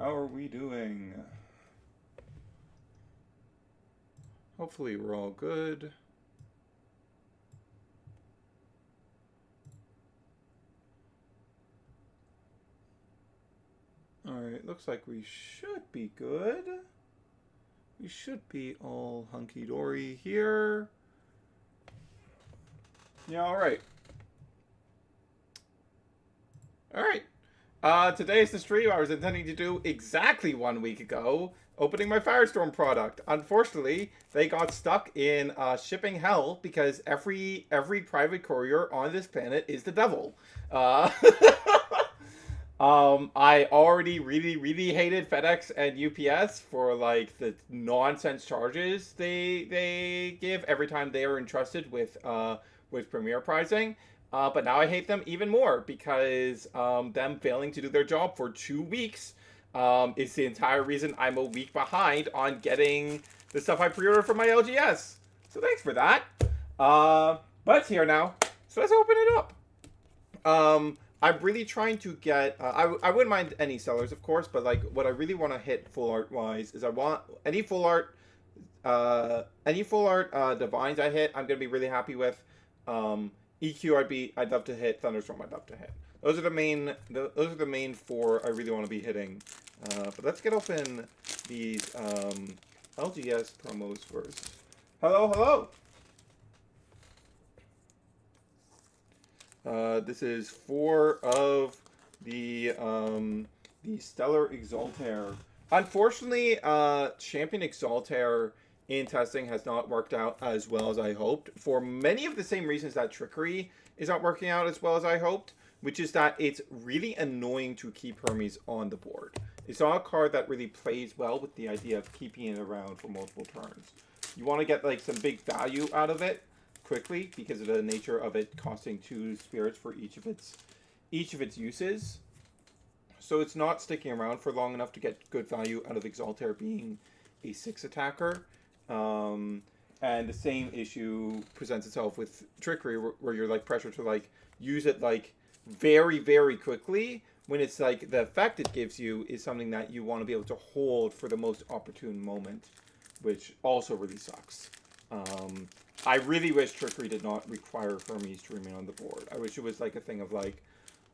How are we doing? Hopefully we're all good. Alright, looks like we should be good. We should be all hunky-dory here. Yeah, alright. Alright. Today's the stream I was intending to do exactly 1 week ago, opening my Firestorm product. Unfortunately, they got stuck in shipping hell because every private courier on this planet is the devil. I already really hated FedEx and UPS for like the nonsense charges they give every time they are entrusted with premier pricing. But now I hate them even more because them failing to do their job for 2 weeks is the entire reason I'm a week behind on getting the stuff I pre-ordered for my LGS. So thanks for that. But it's here now, so let's open it up. I'm really trying to get. I wouldn't mind any sellers, of course, but like what I really want to hit full art wise is I want any full art divines I hit. I'm gonna be really happy with. EQ I'd love to hit. Thunderstorm I'd love to hit. Those are the main 4 I really want to be hitting. But let's get open these LGS promos first. Hello. This is 4 of the Stellar Exaltair. Unfortunately, Champion Exaltair in testing has not worked out as well as I hoped, for many of the same reasons that Trickery is not working out as well as I hoped, which is that it's really annoying to keep Hermes on the board. It's not a card that really plays well with the idea of keeping it around for multiple turns. You want to get like some big value out of it quickly because of the nature of it costing 2 spirits for each of its uses. So it's not sticking around for long enough to get good value out of Exaltair being a 6 attacker. And the same issue presents itself with Trickery, where you're like pressured to like use it like very quickly when it's like the effect it gives you is something that you want to be able to hold for the most opportune moment, which also really sucks. I really wish Trickery did not require Hermes to remain on the board. I wish it was like a thing of like,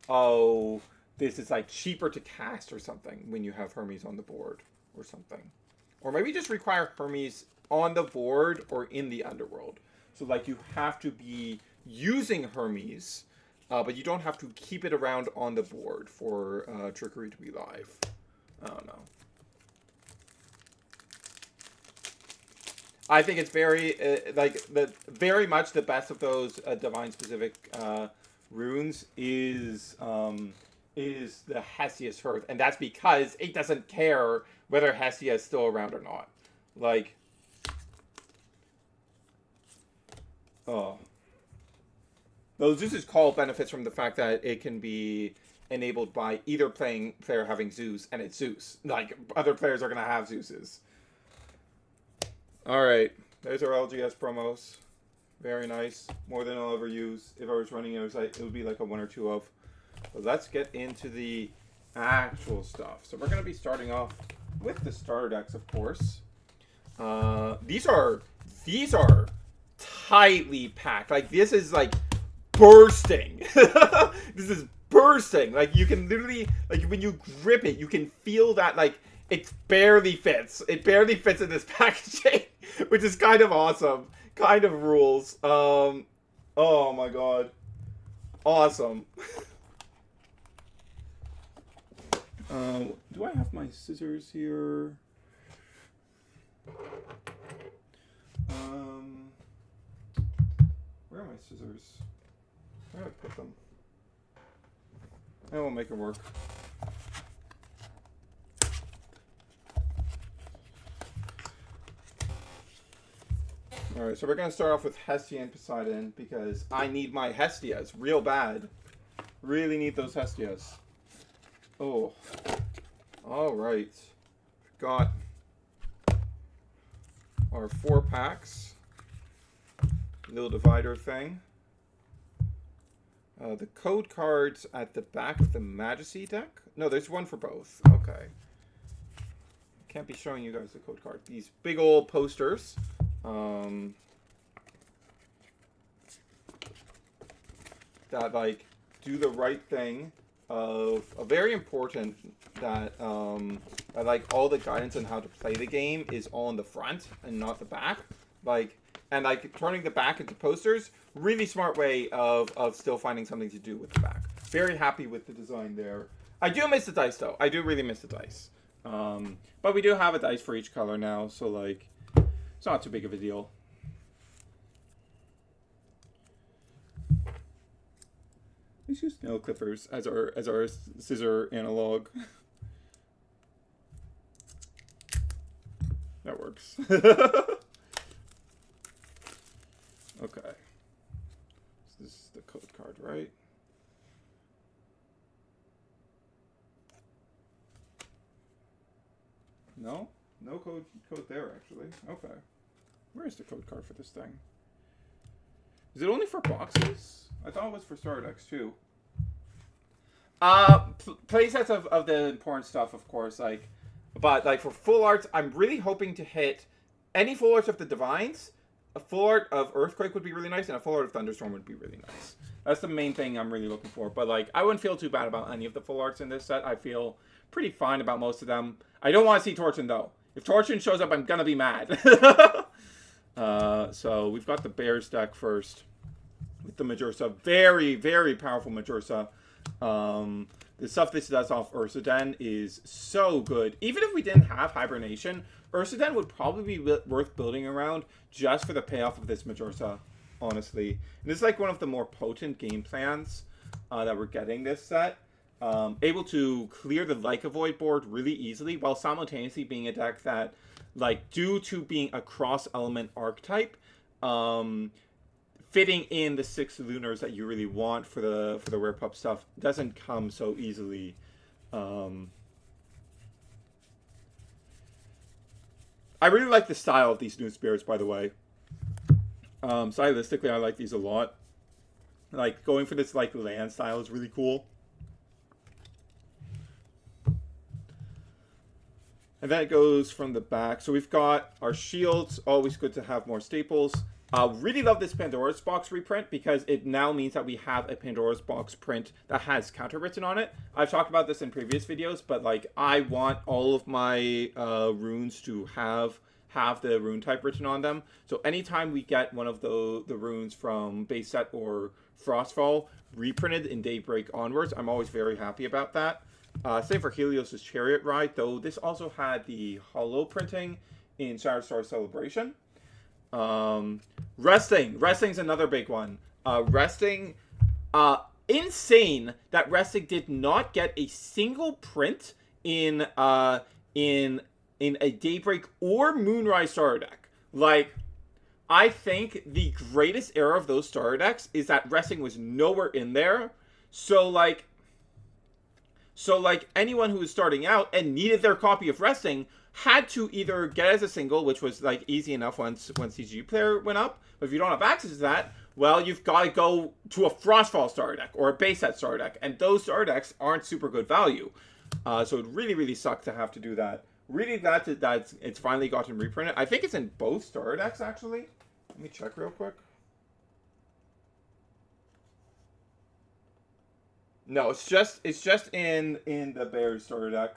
oh, this is like cheaper to cast or something when you have Hermes on the board or something. Or maybe just require Hermes on the board or in the underworld. So like you have to be using Hermes, but you don't have to keep it around on the board for Trickery to be live. I don't know. I think it's very very much the best of those divine specific runes is the Hesiod's Hearth, and that's because it doesn't care whether Hestia is still around or not. Like, oh, those Zeus's Call benefits from the fact that it can be enabled by either player having Zeus and it's Zeus. Like other players are gonna have Zeus's. All right, there's our LGS promos. Very nice. More than I'll ever use. If I was running it, it would be like a 1 or 2 of. But let's get into the actual stuff. So we're going to be starting off with the starter decks, of course. These are tightly packed. Like this is like bursting. This is bursting. Like you can literally, like when you grip it, you can feel that like it barely fits. It barely fits in this packaging, which is kind of awesome. Kind of rules. Oh my god. Awesome. Do I have my scissors here? Where are my scissors? Where did I put them? I will make it work. Alright, so we're going to start off with Hestia and Poseidon because I need my Hestias real bad. Really need those Hestias. Oh. Alright. Got our 4 packs. Little divider thing. The code cards at the back of the Majesty deck? No, there's one for both. Okay. can't be showing you guys the code card. These big old posters. That like do the right thing of a very important that like all the guidance on how to play the game is all in the front and not the back. Like and like turning the back into posters, really smart way of still finding something to do with the back. Very happy with the design there. I do miss the dice though. I do really miss the dice. But we do have a dice for each color now, so like it's not too big of a deal. Let's use nail clippers as our scissor analog. That works. Okay. So this is the code card, right? No? No code there, actually. Okay. Where is the code card for this thing? Is it only for boxes? I thought it was for starter decks, too. Playsets of the important stuff, of course. Like, but, like, for full arts, I'm really hoping to hit any full arts of the Divines. A full art of Earthquake would be really nice, and a full art of Thunderstorm would be really nice. That's the main thing I'm really looking for. But, like, I wouldn't feel too bad about any of the full arts in this set. I feel pretty fine about most of them. I don't want to see Torchin, though. If Torchin shows up, I'm going to be mad. So, we've got the Bears deck first with the Majorsa. Very, very powerful Majorsa. The stuff this does off Ursaden is so good. Even if we didn't have Hibernation, Ursaden would probably be worth building around just for the payoff of this Majorsa, honestly. And this is like one of the more potent game plans that we're getting this set. Able to clear the Leica Void board really easily while simultaneously being a deck that, like, due to being a cross-element archetype, fitting in the 6 Lunars that you really want for the Rare Pup stuff doesn't come so easily. I really like the style of these new spirits, by the way. Stylistically, I like these a lot. Like, going for this, like, land style is really cool. And then it goes from the back. So we've got our shields. Always good to have more staples. Really love this Pandora's Box reprint because it now means that we have a Pandora's Box print that has counter written on it. I've talked about this in previous videos, but like I want all of my runes to have the rune type written on them. So anytime we get one of the runes from base set or Frostfall reprinted in Daybreak onwards, I'm always very happy about that. Same for Helios' Chariot Ride, though this also had the holo printing in Shatterstar Celebration. Resting's another big one. Insane that Resting did not get a single print in a Daybreak or Moonrise starter deck. Like, I think the greatest era of those starter decks is that Resting was nowhere in there. So anyone who was starting out and needed their copy of Resting had to either get it as a single, which was like easy enough once CG Player went up. But if you don't have access to that, well, you've got to go to a Frostfall starter deck or a base set starter deck, and those starter decks aren't super good value. So it really, really sucked to have to do that. Really glad that it's finally gotten reprinted. I think it's in both starter decks actually. Let me check real quick. No, it's just in the Bears starter deck.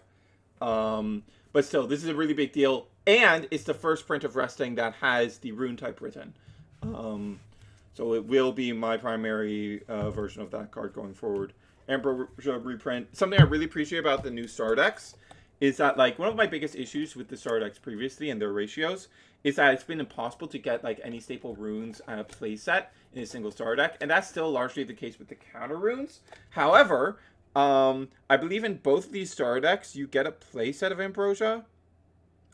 But still, this is a really big deal, and it's the first print of Resting that has the rune type written. So it will be my primary version of that card going forward. Ambrosia reprint. Something I really appreciate about the new star decks is that, like, one of my biggest issues with the star decks previously and their ratios is that it's been impossible to get, like, any staple runes at a playset in a single star deck, and that's still largely the case with the counter runes. However, I believe in both of these star decks, you get a playset of Ambrosia.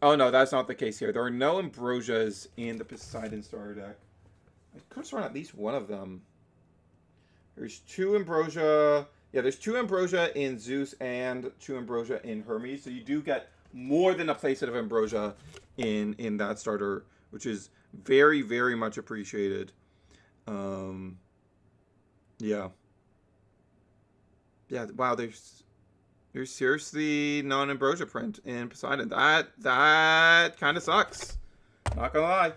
Oh, no, that's not the case here. There are no Ambrosias in the Poseidon starter deck. I could have sworn at least one of them. There's 2 Ambrosia. Yeah, there's 2 Ambrosia in Zeus and 2 Ambrosia in Hermes. So you do get more than a playset of Ambrosia in that starter, which is very, very much appreciated. Yeah. Yeah, wow, there's There's seriously non-Ambrosia print in Poseidon. That kind of sucks. Not gonna lie.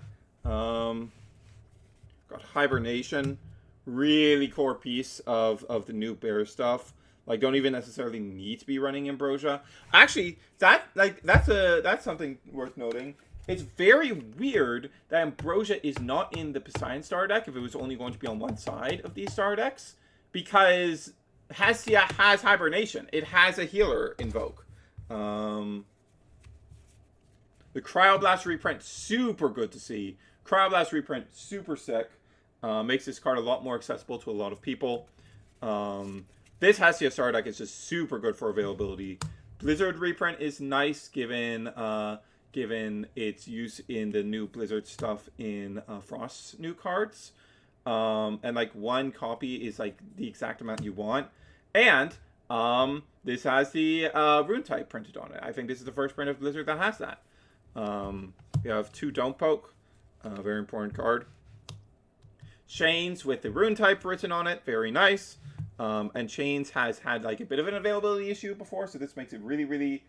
Got Hibernation, really core piece of the new bear stuff. Like, don't even necessarily need to be running Ambrosia. Actually, that's something worth noting. It's very weird that Ambrosia is not in the Poseidon Star deck if it was only going to be on one side of these Star decks, because Hestia has Hibernation. It has a healer invoke. The Cryoblast reprint, super good to see. Cryoblast reprint, super sick. Makes this card a lot more accessible to a lot of people. This Hestia Star deck is just super good for availability. Blizzard reprint is nice given its use in the new Blizzard stuff in Frost's new cards. And like one copy is like the exact amount you want. And this has the rune type printed on it. I think this is the first print of Blizzard that has that. We have 2 Don't Poke, very important card. Chains with the rune type written on it, very nice. And Chains has had like a bit of an availability issue before, so this makes it really, really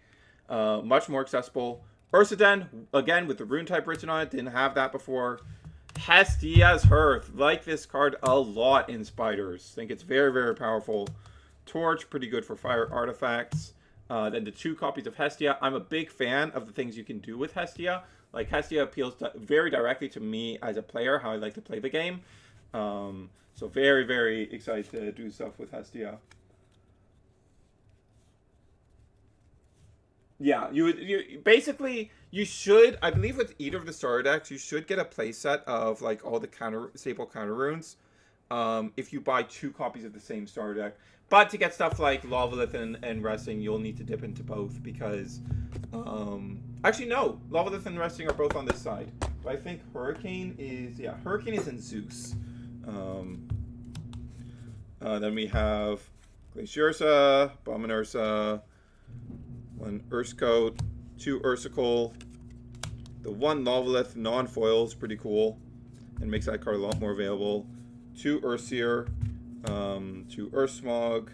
much more accessible. Ursaden, again, with the rune type written on it, didn't have that before. Hestia's Hearth, like this card a lot in Spiders. Think it's very, very powerful. Torch, pretty good for fire artifacts. Then the 2 copies of Hestia. I'm a big fan of the things you can do with Hestia. Like, Hestia appeals very directly to me as a player, how I like to play the game. So very, very excited to do stuff with Hestia. Yeah, you should, I believe with either of the starter decks, you should get a playset of like all the staple counter runes. If you buy 2 copies of the same starter deck. But to get stuff like Lavalith and Resting, you'll need to dip into both because actually no, Lavalith and Resting are both on this side. But I think Hurricane is in Zeus. Then we have Glaciersa, Abomin Ursa, 1 Urskote, 2 Ursicle. The 1 Lavalith non-foil is pretty cool and makes that card a lot more available. 2 Ursier, 2 Ursmog,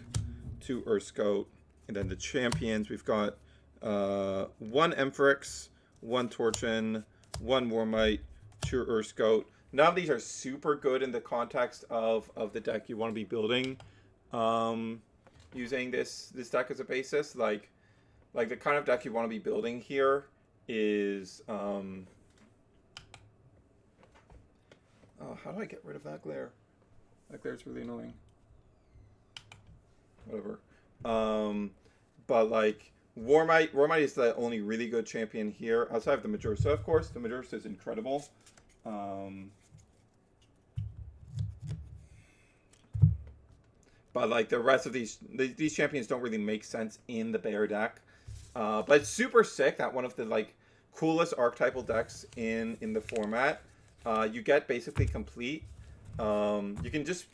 2 Urskote, and then the champions we've got 1 Emphyrix, 1 Torchin, 1 Warmite, 2 Urskote. None of these are super good in the context of the deck you want to be building, using this deck as a basis. Like the kind of deck you want to be building here is oh, how do I get rid of that glare? That glare's really annoying. Whatever. But like Warmite is the only really good champion here outside of the Majorsa, of course. The Majorsa is incredible. But like the rest of these champions don't really make sense in the bear deck. But it's super sick that one of the like coolest archetypal decks in the format. You get basically complete. You can just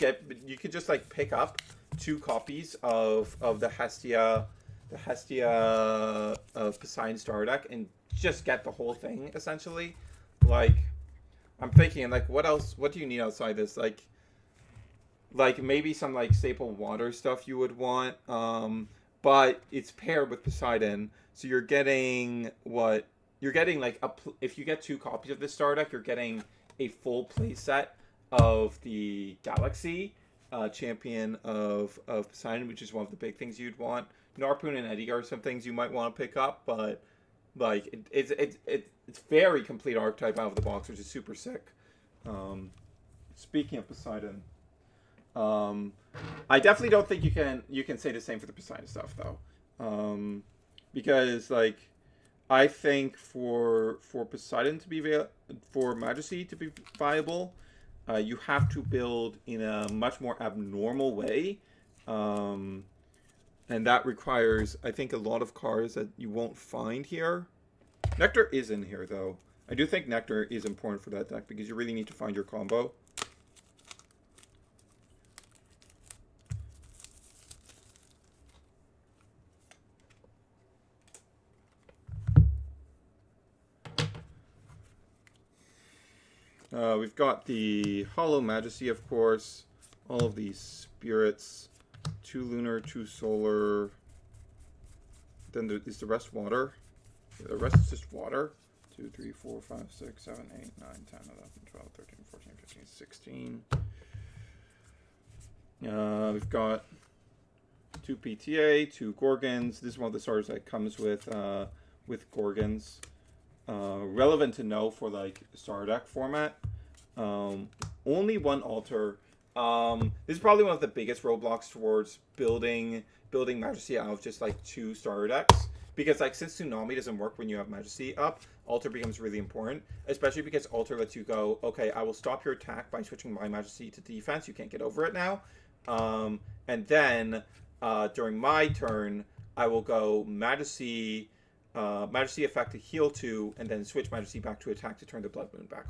like pick up 2 copies of the Hestia Poseidon Star deck and just get the whole thing essentially. Like I'm thinking like what do you need outside this? Like maybe some like staple water stuff you would want. But it's paired with Poseidon, so you're getting like if you get 2 copies of this star deck, you're getting a full play set of the Galaxy champion of Poseidon, which is one of the big things you'd want. Narpoon and Eddie are some things you might want to pick up, but like it's very complete archetype out of the box, which is super sick. Speaking of Poseidon, I definitely don't think you can say the same for the Poseidon stuff though, because like I think for Poseidon to be for Majesty to be viable, you have to build in a much more abnormal way, and that requires I think a lot of cards that you won't find here. Nectar is in here though. I do think Nectar is important for that deck because you really need to find your combo. We've got the Hollow Majesty, of course. All of these spirits. 2 lunar, 2 solar. Then is the rest water? Yeah, the rest is just water. 2, 3, 4, 5, 6, 7, 8, 9, 10, 11, 12, 13, 14, 15, 16. We've got 2 PTA, 2 Gorgons. This is one of the starters that comes with Gorgons. Relevant to know for like starter deck format. Only 1 altar. This is probably one of the biggest roadblocks towards building Majesty out of just like 2 starter decks. Because like since Tsunami doesn't work when you have Majesty up, Altar becomes really important. Especially because Altar lets you go, okay, I will stop your attack by switching my Majesty to defense. You can't get over it now. And then during my turn, I will go Majesty effect to heal 2, and then switch Majesty back to attack to turn the Blood Moon back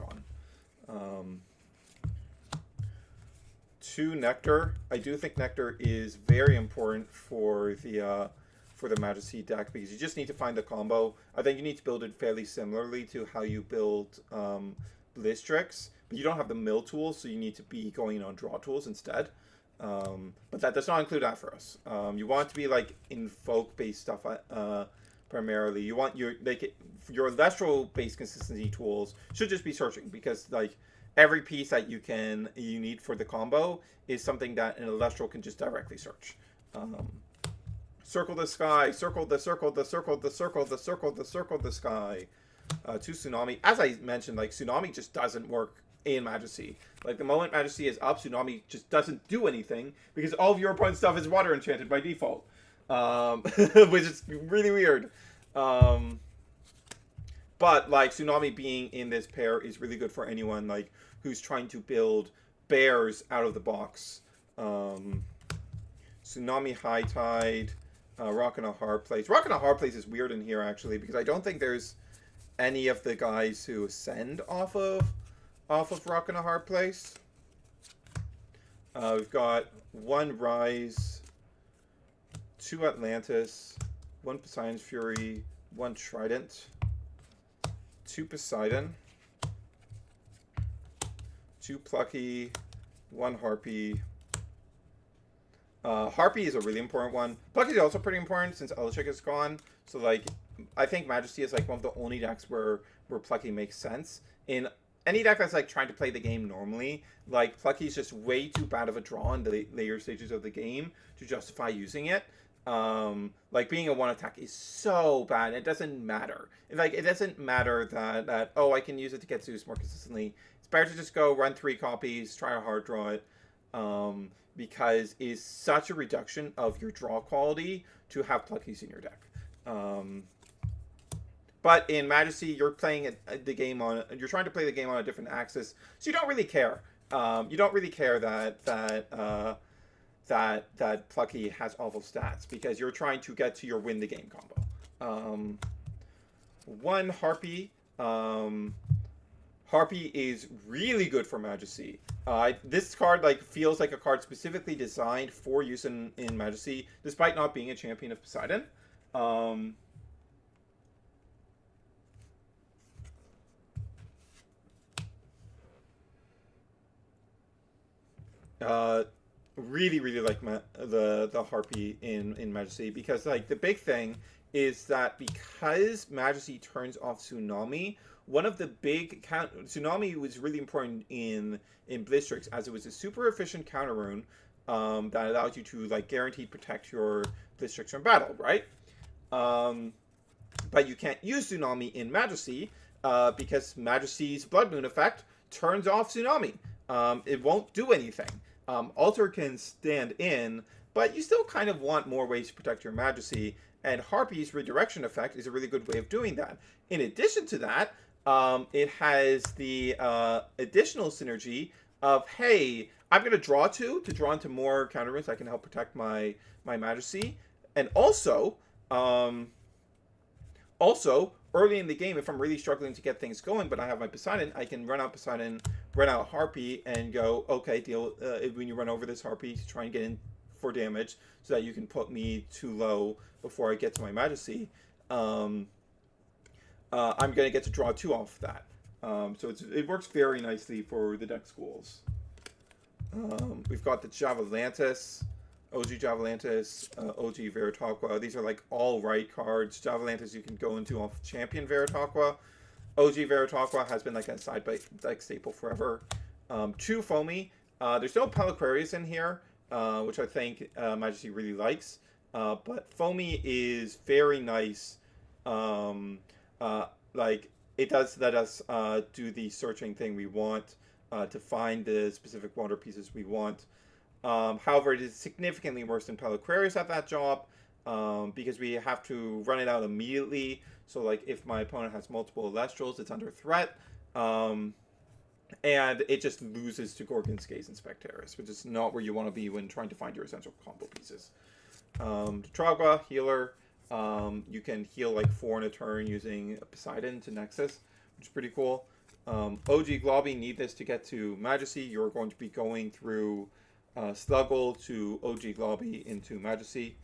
on. 2 Nectar. I do think Nectar is very important for the Majesty deck because you just need to find the combo. I think you need to build it fairly similarly to how you build Blistrix, but you don't have the mill tools, so you need to be going on draw tools instead. But that does not include Aphros. You want it to be like invoke based stuff primarily. You want your Elestral based consistency tools should just be searching because like every piece that you need for the combo is something that an Elestral can just directly search. Circle the sky, circle the circle, the circle, the circle, the circle, the circle, the sky. 2 Tsunami. As I mentioned, like Tsunami just doesn't work in Majesty. Like the moment Majesty is up, Tsunami just doesn't do anything because all of your opponent's stuff is water enchanted by default. Which is really weird. But like Tsunami being in this pair is really good for anyone like who's trying to build bears out of the box. Tsunami High Tide, Rock and a Hard Place. Rock and a Hard Place is weird in here actually because I don't think there's any of the guys who ascend off of Rock and a Hard Place. We've got 1 Rise, 2 Atlantis, 1 Poseidon's Fury, 1 Trident, 2 Poseidon, 2 Plucky, 1 Harpy. Harpy is a really important one. Plucky is also pretty important since Elestrals is gone. So like, I think Majesty is like one of the only decks where Plucky makes sense. In any deck that's like trying to play the game normally, like Plucky is just way too bad of a draw in the later stages of the game to justify using it. Like being a 1 attack is so bad. It doesn't matter. Like it doesn't matter that oh I can use it to get Zeus more consistently. It's better to just go run 3 copies, try to hard draw it, because it is such a reduction of your draw quality to have Pluckies in your deck. But in Majesty, you're playing you're trying to play the game on a different axis, so you don't really care. You don't really care that Plucky has awful stats because you're trying to get to your win the game combo. 1 Harpy. Harpy is really good for Majesty. This card like feels like a card specifically designed for use in Majesty, despite not being a champion of Poseidon. Really like the Harpy in Majesty because like the big thing is that because Majesty turns off Tsunami, one of the big Tsunami was really important in Blistrix as it was a super efficient counter rune that allows you to like guaranteed protect your Blistrix from battle, right? But you can't use Tsunami in Majesty because Majesty's Blood Moon effect turns off Tsunami. It won't do anything. Altar can stand in, but you still kind of want more ways to protect your Majesty, and Harpy's redirection effect is a really good way of doing that. In addition to that, it has the additional synergy of, hey, I'm going to draw 2 to draw into more counter runes that can help protect my Majesty, and also early in the game, if I'm really struggling to get things going, but I have my Poseidon, I can run out Poseidon, run out Harpy, and go, okay, deal. When you run over this Harpy, to try and get in for damage, so that you can put me too low before I get to my Majesty. I'm going to get to draw 2 off that. So it works very nicely for the deck schools. We've got the Javalantis. OG Javalantis, OG Veritaqua. These are like all right cards. Javalantis you can go into off Champion Veritaqua. OG Veritaqua has been like a side by like staple forever. 2 Foamy. There's no Peliquarius in here, which I think Majesty really likes. But Foamy is very nice. Like it does let us do the searching thing we want to find the specific water pieces we want. However, it is significantly worse than Peliquarius at that job because we have to run it out immediately. So, like, if my opponent has multiple Elestrals, it's under threat. And it just loses to Gorgon's Gaze and Spectaris, which is not where you want to be when trying to find your essential combo pieces. Tragua, healer. You can heal like 4 in a turn using Poseidon to Nexus, which is pretty cool. OG Globby, need this to get to Majesty. You're going to be going through Sluggle to OG Globby into Majesty.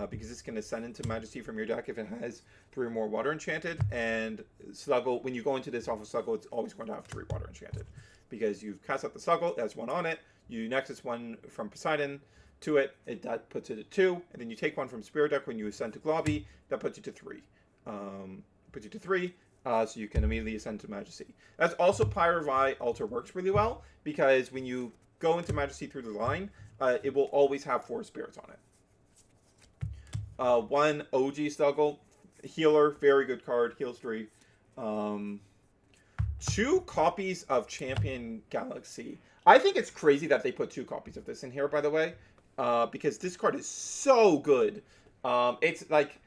Because this can ascend into Majesty from your deck if it has 3 or more Water Enchanted. And Sluggle, when you go into this off of Sluggle, it's always going to have 3 Water Enchanted. Because you've cast out the Sluggle, it has 1 on it. You Nexus 1 from Poseidon to it, that puts it at 2. And then you take 1 from Spirit Deck when you ascend to Globby, that puts you to 3. So you can immediately ascend to Majesty. That's also Pyrovite Altar works really well, because when you go into Majesty through the line, it will always have 4 spirits on it. 1 OG Sluggle, healer, very good card, heals 3. 2 copies of Champion Galaxy. I think it's crazy that they put 2 copies of this in here, by the way, because this card is so good. It's like,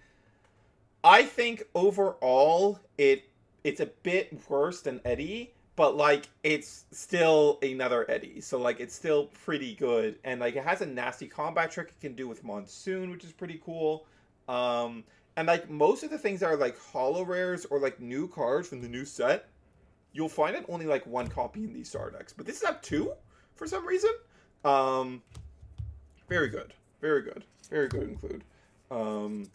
I think overall it's a bit worse than Eddie, but like it's still another Eddie, so like it's still pretty good, and like it has a nasty combat trick it can do with Monsoon, which is pretty cool. And like most of the things that are like holo rares or like new cards from the new set, you'll find it only like 1 copy in these star decks, but this is at 2 for some reason. Very good, very good, very good. Include 1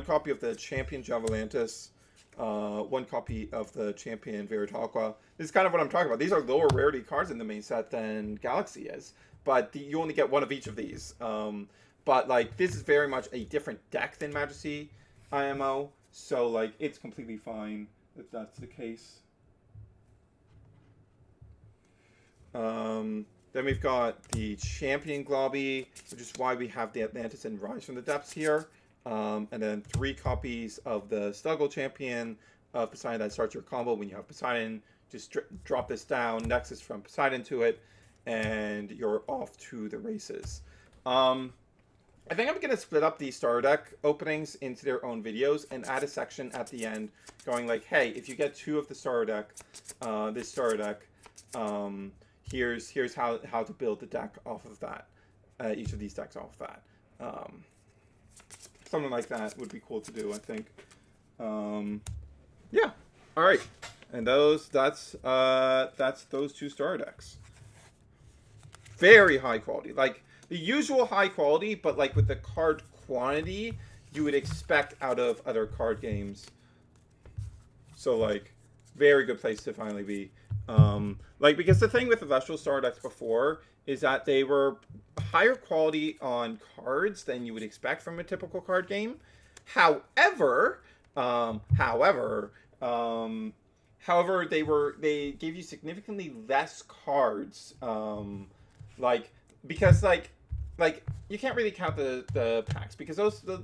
copy of the Champion Javalantis. 1 copy of the Champion Veritaqua. This is kind of what I'm talking about. These are lower rarity cards in the main set than Galaxy is, but you only get 1 of each of these. But like this is very much a different deck than Majesty IMO, so like it's completely fine if that's the case. Then we've got the Champion Globby, which is why we have the Atlantis and Rise from the Depths here. And then 3 copies of the Sluggle Champion of Poseidon that starts your combo. When you have Poseidon, just drop this down, Nexus from Poseidon to it, and you're off to the races. I think I'm going to split up these starter deck openings into their own videos and add a section at the end going like, hey, if you get 2 of the starter deck, this starter deck, here's how to build the deck off of that, each of these decks off of that. Something like that would be cool to do, I think. Yeah. All right. And that's those 2 starter decks. Very high quality. Like the usual high quality, but like with the card quantity you would expect out of other card games. So like very good place to finally be. Like because the thing with the Elestrals starter decks before is that they were higher quality on cards than you would expect from a typical card game. However, they gave you significantly less cards. Because you can't really count the packs, because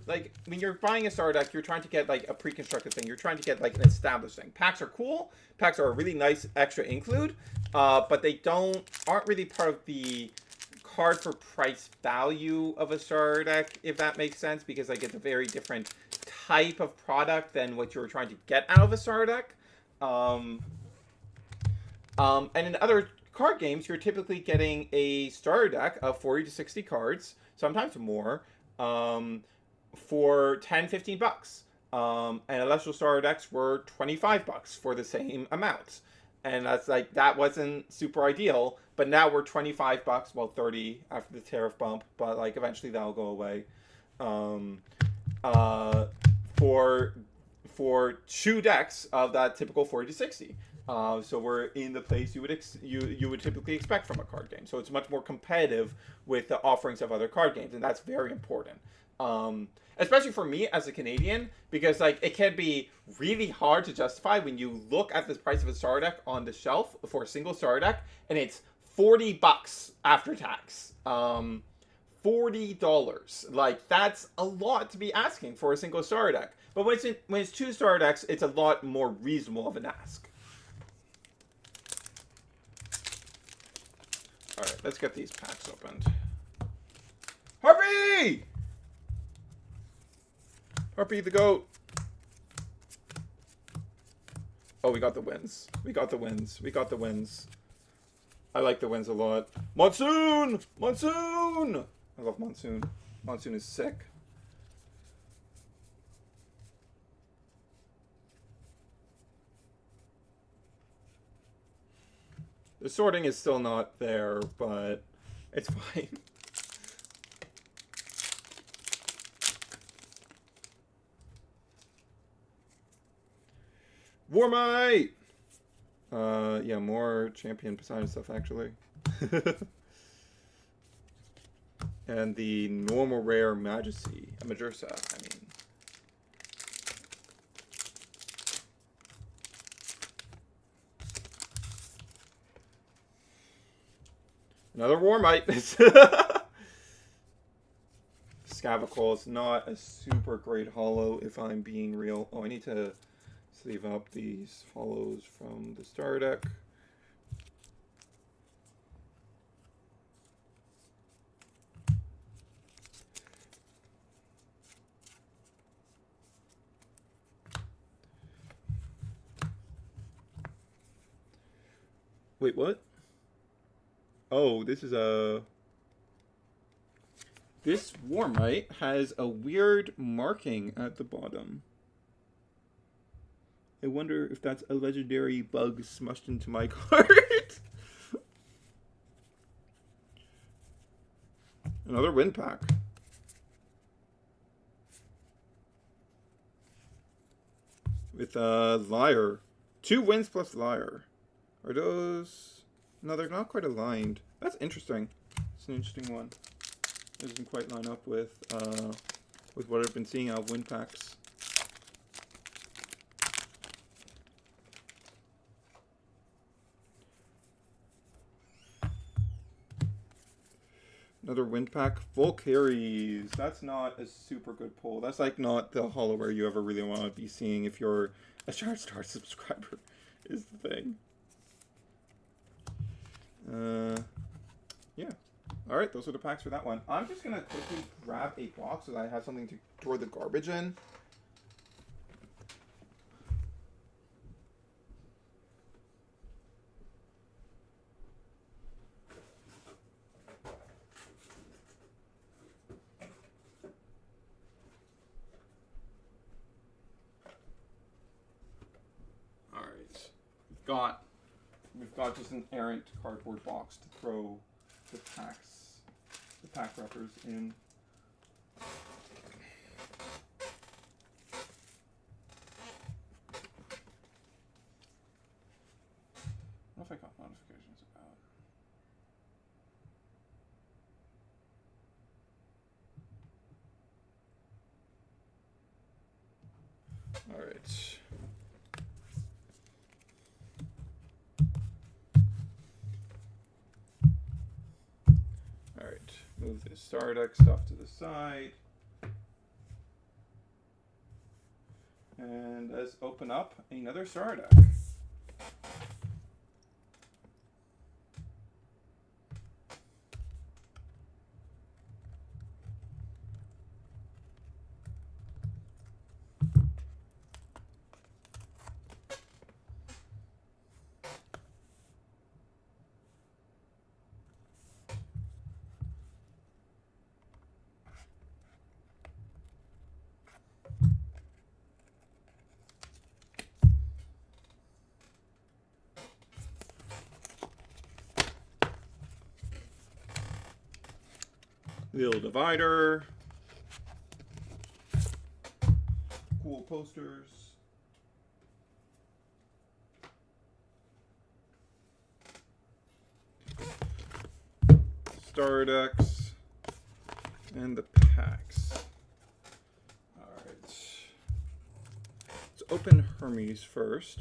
like when you're buying a starter deck, you're trying to get like a pre-constructed thing. You're trying to get like an established thing. Packs are cool. Packs are a really nice extra include, but they aren't really part of the card for price value of a starter deck, if that makes sense, because like it's a very different type of product than what you're trying to get out of a starter deck. And in other card games, you're typically getting a starter deck of 40 to 60 cards, sometimes more, for 10, 15 bucks. And Celestial starter decks were 25 bucks for the same amount. And that's like, that wasn't super ideal, but now we're 25 bucks, well, 30 after the tariff bump, but like eventually that'll go away. For 2 decks of that typical 40 to 60. So we're in the place you would typically expect from a card game. So it's much more competitive with the offerings of other card games, and that's very important. Especially for me as a Canadian, because like it can be really hard to justify when you look at the price of a starter deck on the shelf for a single starter deck, and it's $40 after tax. $40. Like that's a lot to be asking for a single starter deck. But when it's two starter decks, it's a lot more reasonable of an ask. All right, let's get these packs opened. Harpy! Harpy the goat. Oh, we got the wins. We got the wins. We got the wins. I like the wins a lot. Monsoon! Monsoon! I love Monsoon. Monsoon is sick. The sorting is still not there, but it's fine. Warmite! Yeah, more Champion Poseidon stuff, actually. And the normal rare Majesty. Majursa, I mean. Another Warmite. Scavacol is not a super great holo, if I'm being real. Oh, I need to sleeve up these follows from the star deck. Wait, what? Oh, this is a... This Warmite has a weird marking at the bottom. I wonder if that's a legendary bug smushed into my card. Another win pack. With Liar. 2 wins plus Liar. Are those... No, they're not quite aligned. That's interesting. It's an interesting one. It doesn't quite line up with what I've been seeing out of win packs. Another wind pack. Full carries. That's not a super good pull. That's like not the holo where you ever really want to be seeing if you're a Shard Star subscriber is the thing. Yeah. Alright, those are the packs for that one. I'm just going to quickly grab a box so that I have something to throw the garbage in. We've got just an errant cardboard box to throw the pack wrappers in. I don't know if I got notifications about. All right. Move this star deck stuff to the side. And let's open up another star deck. Little divider. Cool posters. star decks and the packs. Alright. Let's open Hermes first.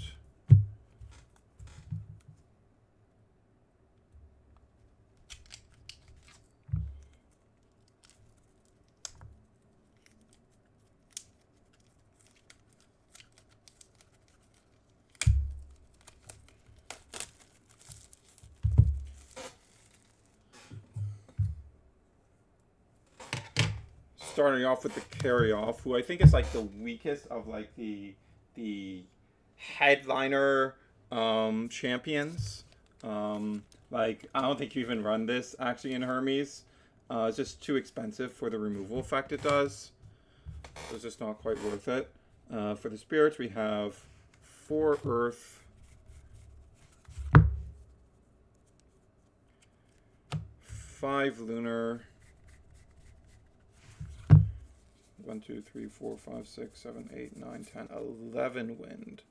Starting off with the carry-off, who I think is like the weakest of like the headliner champions. Like I don't think you even run this actually in Hermes. It's just too expensive for the removal effect it does. So it's just not quite worth it. For the spirits, we have 4 Earth, 5 Lunar, 1, 2, 3, 4, 5, 6, 7, 8, 9, 10, 11 Wind.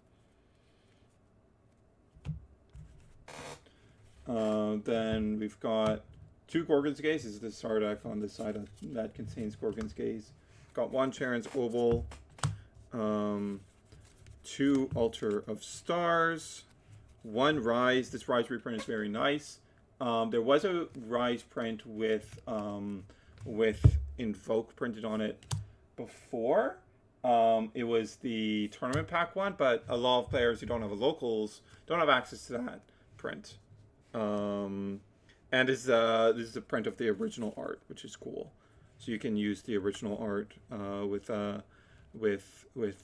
Then we've got 2 Gorgon's Gaze. This is the star deck on the side that contains Gorgon's Gaze. Got 1 Charon's Oval, 2 Altar of Stars, 1 Rise. This Rise reprint is very nice. There was a Rise print with Invoke printed on it before. It was the tournament pack one, but a lot of players who don't have locals don't have access to that print. And this is a print of the original art, which is cool. So you can use the original art with the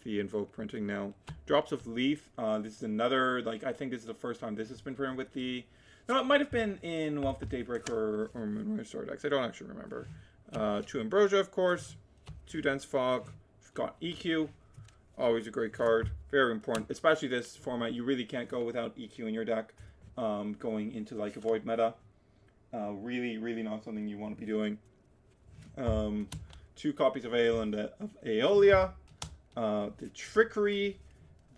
Invoke printing now. Drops of Leaf. This is another, like, I think this is the first time this has been printed with the... No, it might have been in one of the Daybreaker or Moonrise Star decks. I don't actually remember. 2 Ambrosia, of course. 2 Dense Fog. We've got EQ. Always a great card. Very important. Especially this format. You really can't go without EQ in your deck. Going into like a Void meta. Really, really not something you want to be doing. 2 copies of Aeolia. The Trickery.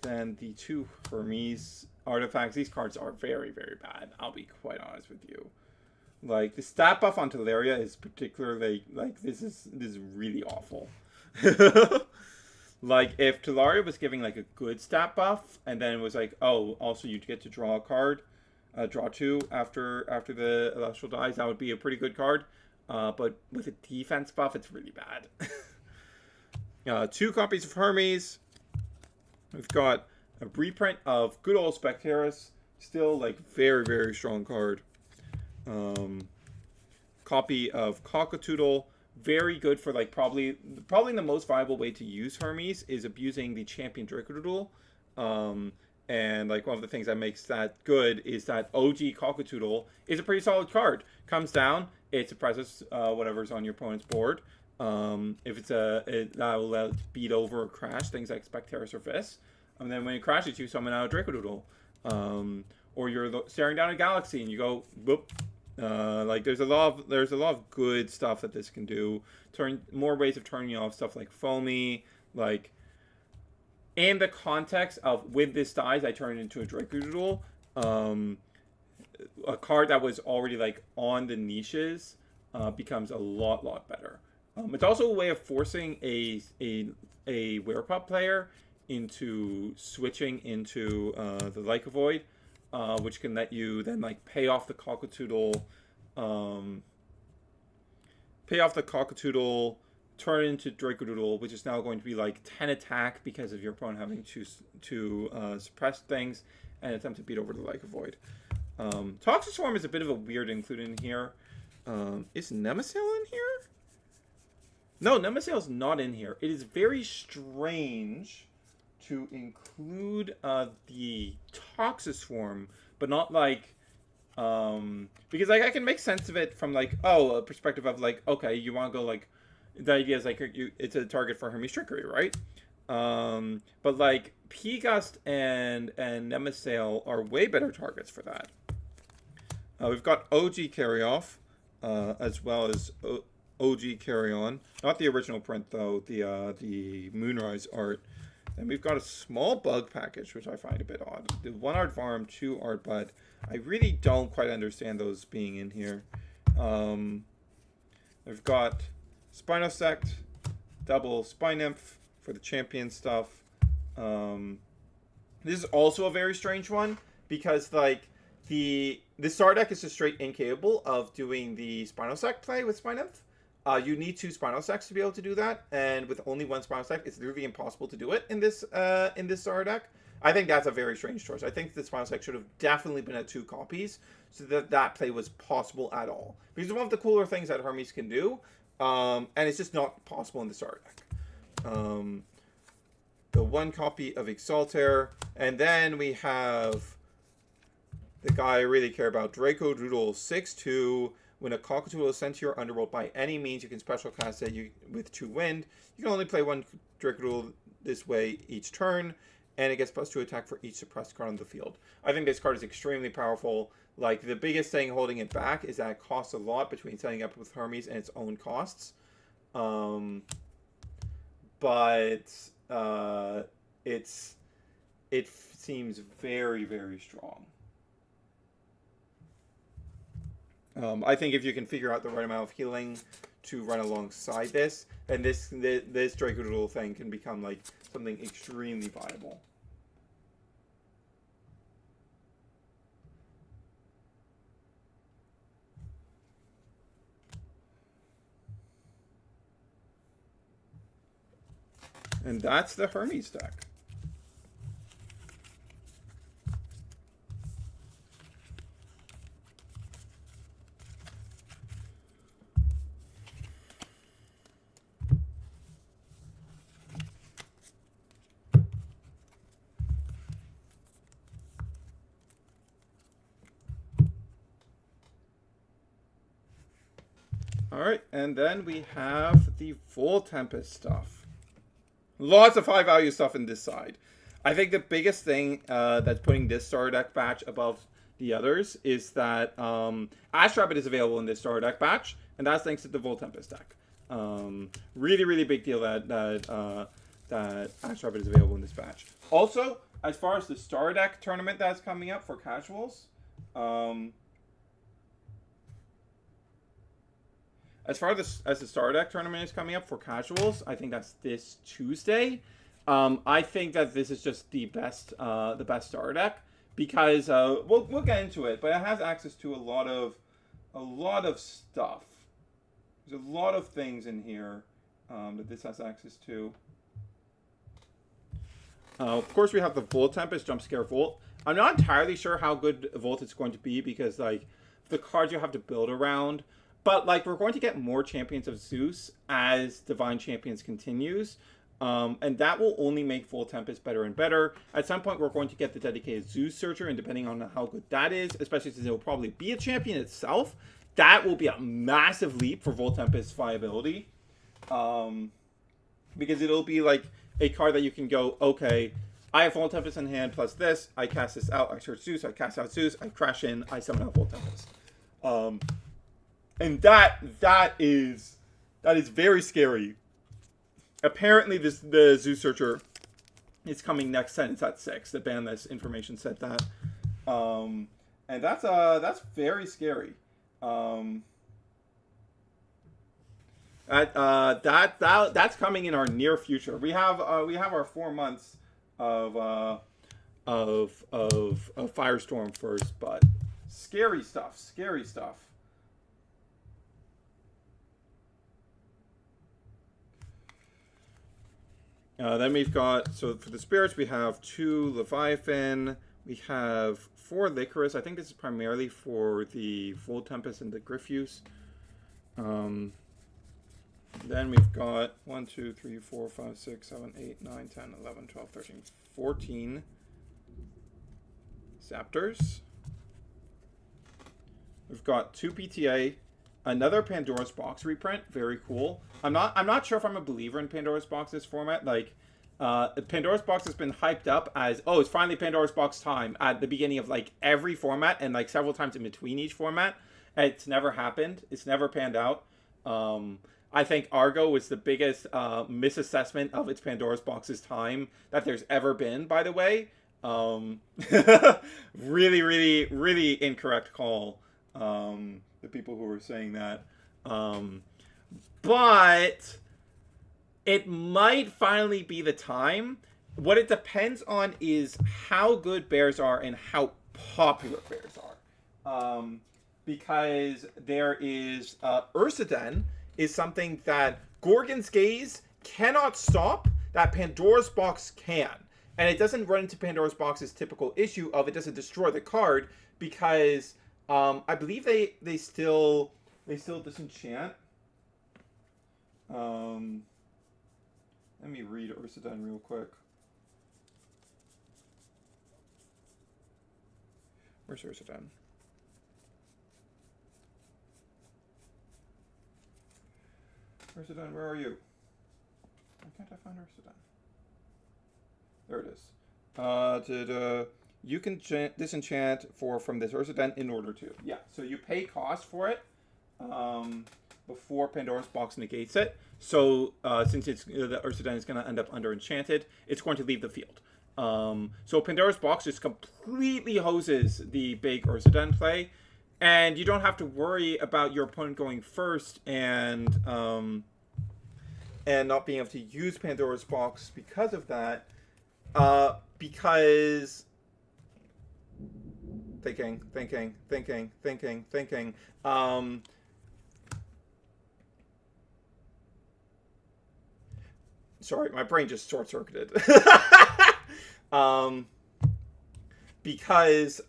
Then the 2 Hermes artifacts. These cards are very, very bad. I'll be quite honest with you. Like, the stat buff on Teleria is particularly, like, this is really awful. Like, if Teleria was giving, like, a good stat buff, and then it was like, oh, also you get to draw a card, draw 2 after the Elestral dies, that would be a pretty good card. But with a defense buff, it's really bad. 2 copies of Hermes. We've got a reprint of good old Spectaris. Still, like, very, very strong card. Copy of Cockatoodle. Very good for, like, probably the most viable way to use Hermes is abusing the champion Dracodoodle. And, like, one of the things that makes that good is that OG Cockatoodle is a pretty solid card. Comes down, it suppresses whatever's on your opponent's board. If it's that will let it beat over or crash things like Spectaris or Vis. And then when it crashes, you summon out a Dracodoodle. Or you're staring down a galaxy and you go, boop. Like there's a lot of good stuff that this can do. More ways of turning off stuff like Foamy. Like in the context of when this dies, I turn it into a Dracodoodle. A card that was already like on the niches becomes a lot better. It's also a way of forcing a Werepop player into switching into the Leica Void, which can let you then like pay off the Cockatoodle, turn it into Dracodoodle, which is now going to be like 10 attack because of your opponent having to suppress things and attempt to beat over the Leica Void. Toxic Swarm is a bit of a weird include in here. Is Nemasail in here? No, Nemasail's not in here. It is very strange to include the Toxic Swarm, but not like because like I can make sense of it from like a perspective of like, okay, you want to go like the idea is like it's a target for Hermes Trickery, right? But like P-Gust and Nemasail are way better targets for that. We've got OG Carry-Off as well as OG Carry-On, not the original print though, the Moonrise art. And we've got a small bug package, which I find a bit odd. The 1 art farm, 2 art bud. I really don't quite understand those being in here. Um, I've got Spinosect, double Spinnymph for the champion stuff. This is also a very strange one because like the star deck is just straight incapable of doing the Spinosect play with Spinnymph. You need 2 Spinosects to be able to do that, and with only 1 Spinosect, it's literally impossible to do it in this star deck. I think that's a very strange choice. I think the Spinosect should have definitely been at 2 copies so that that play was possible at all. Because it's one of the cooler things that Hermes can do, and it's just not possible in the star deck. The 1 copy of Exaltair, and then we have the guy I really care about, Draco Doodle 6/2. When a Cockatoodle is sent to your underworld by any means, you can special cast it with 2 wind. You can only play 1 Draco Doodle this way each turn, and it gets +2 attack for each suppressed card on the field. I think this card is extremely powerful. Like, the biggest thing holding it back is that it costs a lot between setting up with Hermes and its own costs. It seems very, very strong. I think if you can figure out the right amount of healing to run alongside this, then this Draco Doodle thing can become like something extremely viable. And that's the Hermes deck. Alright, and then we have the Full Tempest stuff. Lots of high value stuff in this side. I think the biggest thing that's putting this starter deck batch above the others is that Ash Rabbit is available in this starter deck batch, and that's thanks to the Full Tempest deck. Really, really big deal that Ash Rabbit is available in this batch. Also, as far as the starter deck tournament that's coming up for casuals, as far as the Star Deck tournament is coming up for casuals, I think that's this Tuesday. I think that this is just the best Star Deck because we'll get into it, but it has access to a lot of stuff. There's a lot of things in here that this has access to. Of course, we have the Volt Tempest, Jump Scare Volt. I'm not entirely sure how good Volt is going to be because like the cards you have to build around. But, like, we're going to get more Champions of Zeus as Divine Champions continues. And that will only make Full Tempest better and better. At some point, we're going to get the dedicated Zeus Searcher. And depending on how good that is, especially since it will probably be a champion itself, that will be a massive leap for Full Tempest's viability. Because it'll be, like, a card that you can go, okay, I have Full Tempest in hand plus this. I cast this out. I search Zeus. I cast out Zeus. I crash in. I summon out Full Tempest. And that is very scary. Apparently, the Zeus Searcher is coming next sentence at 6. The ban list information said that, and that's very scary. That's coming in our near future. We have our 4 months of Firestorm first, but scary stuff. Scary stuff. Then we've got, so for the spirits, we have 2 Leviathan. We have 4 Licorice. I think this is primarily for the Full Tempest and the Griff use. Then we've got 1, 2, 3, 4, 5, 6, 7, 8, 9, 10, 11, 12, 13, 14 Zaptors. We've got 2 PTA. Another Pandora's Box reprint, very cool. I'm not sure if I'm a believer in Pandora's Box this format. Like, Pandora's Box has been hyped up as, oh, it's finally Pandora's Box time at the beginning of like every format and like several times in between each format. It's never happened. It's never panned out. I think Argo was the biggest misassessment of its Pandora's Box's time that there's ever been. By the way, really, really, really incorrect call. the people who were saying that. But it might finally be the time. What it depends on is how good bears are and how popular bears are. Because there is Ursaden is something that Gorgon's Gaze cannot stop, that Pandora's Box can. And it doesn't run into Pandora's Box's typical issue of it doesn't destroy the card, because I believe they still disenchant. Let me read Ursaden real quick. Where's Ursaden? Ursaden, where are you? Why can't I find Ursaden? There it is. You can disenchant from this Ursaden in order to. Yeah, so you pay cost for it before Pandora's Box negates it. So since it's the Ursaden is going to end up under enchanted, it's going to leave the field. So Pandora's Box just completely hoses the big Ursaden play, and you don't have to worry about your opponent going first and not being able to use Pandora's Box because of that. Because thinking. Sorry, my brain just short-circuited. Because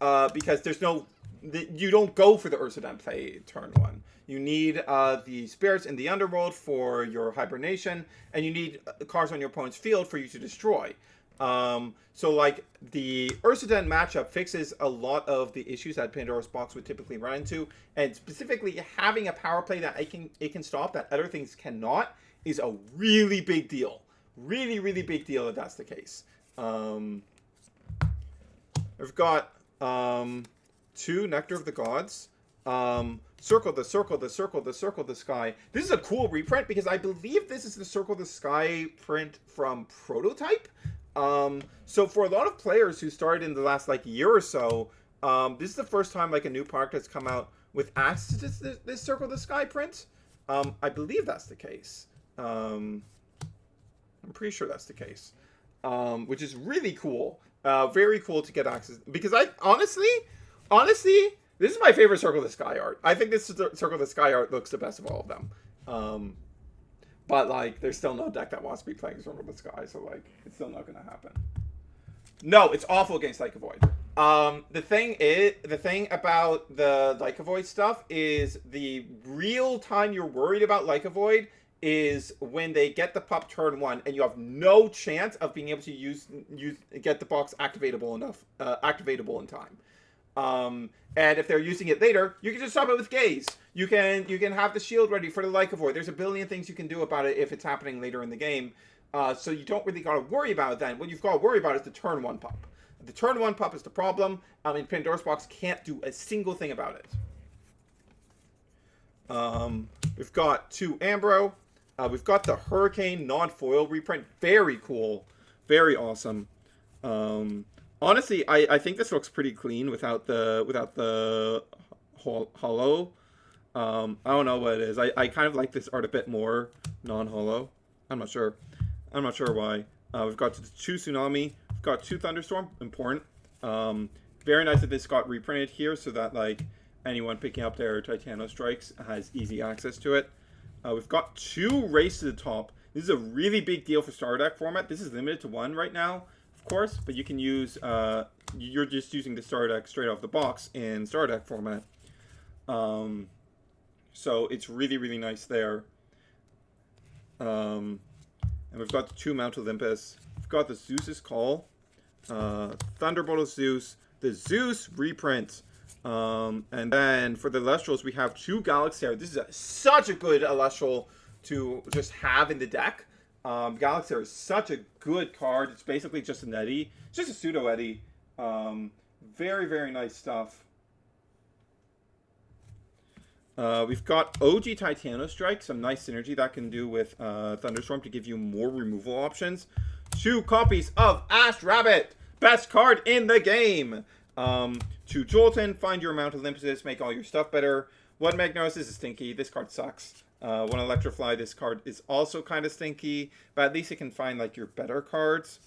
there's no, you don't go for the Ursaden play turn one. You need the spirits in the underworld for your hibernation, and you need cards on your opponent's field for you to destroy. So like the Ursaden matchup fixes a lot of the issues that Pandora's Box would typically run into, and specifically having a power play that it can stop that other things cannot is a really big deal. Really big deal if that's the case. We've got 2 Nectar of the Gods. Circle the Sky. This is a cool reprint because I believe this is the Circle the Sky print from Prototype. So for a lot of players who started in the last like year or so, this is the first time like a new product has come out with access to this Circle the Sky print. I believe that's the case. I'm pretty sure that's the case, which is really cool. Very cool to get access, because I honestly, this is my favorite Circle the Sky art. I think this Circle the Sky art looks the best of all of them. But like, there's still no deck that wants to be playing Circle the Sky, so like, it's still not going to happen. No, it's awful against Lyca Void. The thing about the Lyca Void stuff is the real time you're worried about Lyca Void is when they get the pup turn 1 and you have no chance of being able to get the box activatable in time. And if they're using it later, you can just stop it with Gaze. You can have the shield ready for the Lyca Void. There's a billion things you can do about it if it's happening later in the game. So you don't really got to worry about it then. What you've got to worry about is the turn 1 pup. The turn 1 pup is the problem. Pandora's Box can't do a single thing about it. We've got 2 Ambro. We've got the Hurricane non-foil reprint. Very cool. Very awesome. Honestly, I think this looks pretty clean without the hollow. I don't know what it is. I kind of like this art a bit more non-hollow. I'm not sure why. We've got 2 Tsunami. We've got 2 Thunderstorm. Important. Very nice that this got reprinted here so that like anyone picking up their Titano Strikes has easy access to it. We've got 2 Race to the Top. This is a really big deal for Starter Deck format. This is limited to 1 right now, of course, but you can use, you're just using the Starter Deck straight off the box in Starter Deck format. So it's really nice there. And we've got the 2 Mount Olympus. We've got the Zeus's Call, Thunderbolt of Zeus, the Zeus reprint. And then for the Elestrals, we have 2 Galaxair. This is such a good Elestral to just have in the deck. Galaxair is such a good card. It's basically just an Eddy. It's just a pseudo Eddy. Very nice stuff. We've got OG Titano Strike. Some nice synergy that can do with Thunderstorm to give you more removal options. 2 copies of Ash Rabbit. Best card in the game. 2 Jolton, find your Mount Olympus, make all your stuff better. One Magneris is stinky. This card sucks. One Electrofly, this card is also kind of stinky, but at least it can find like your better cards.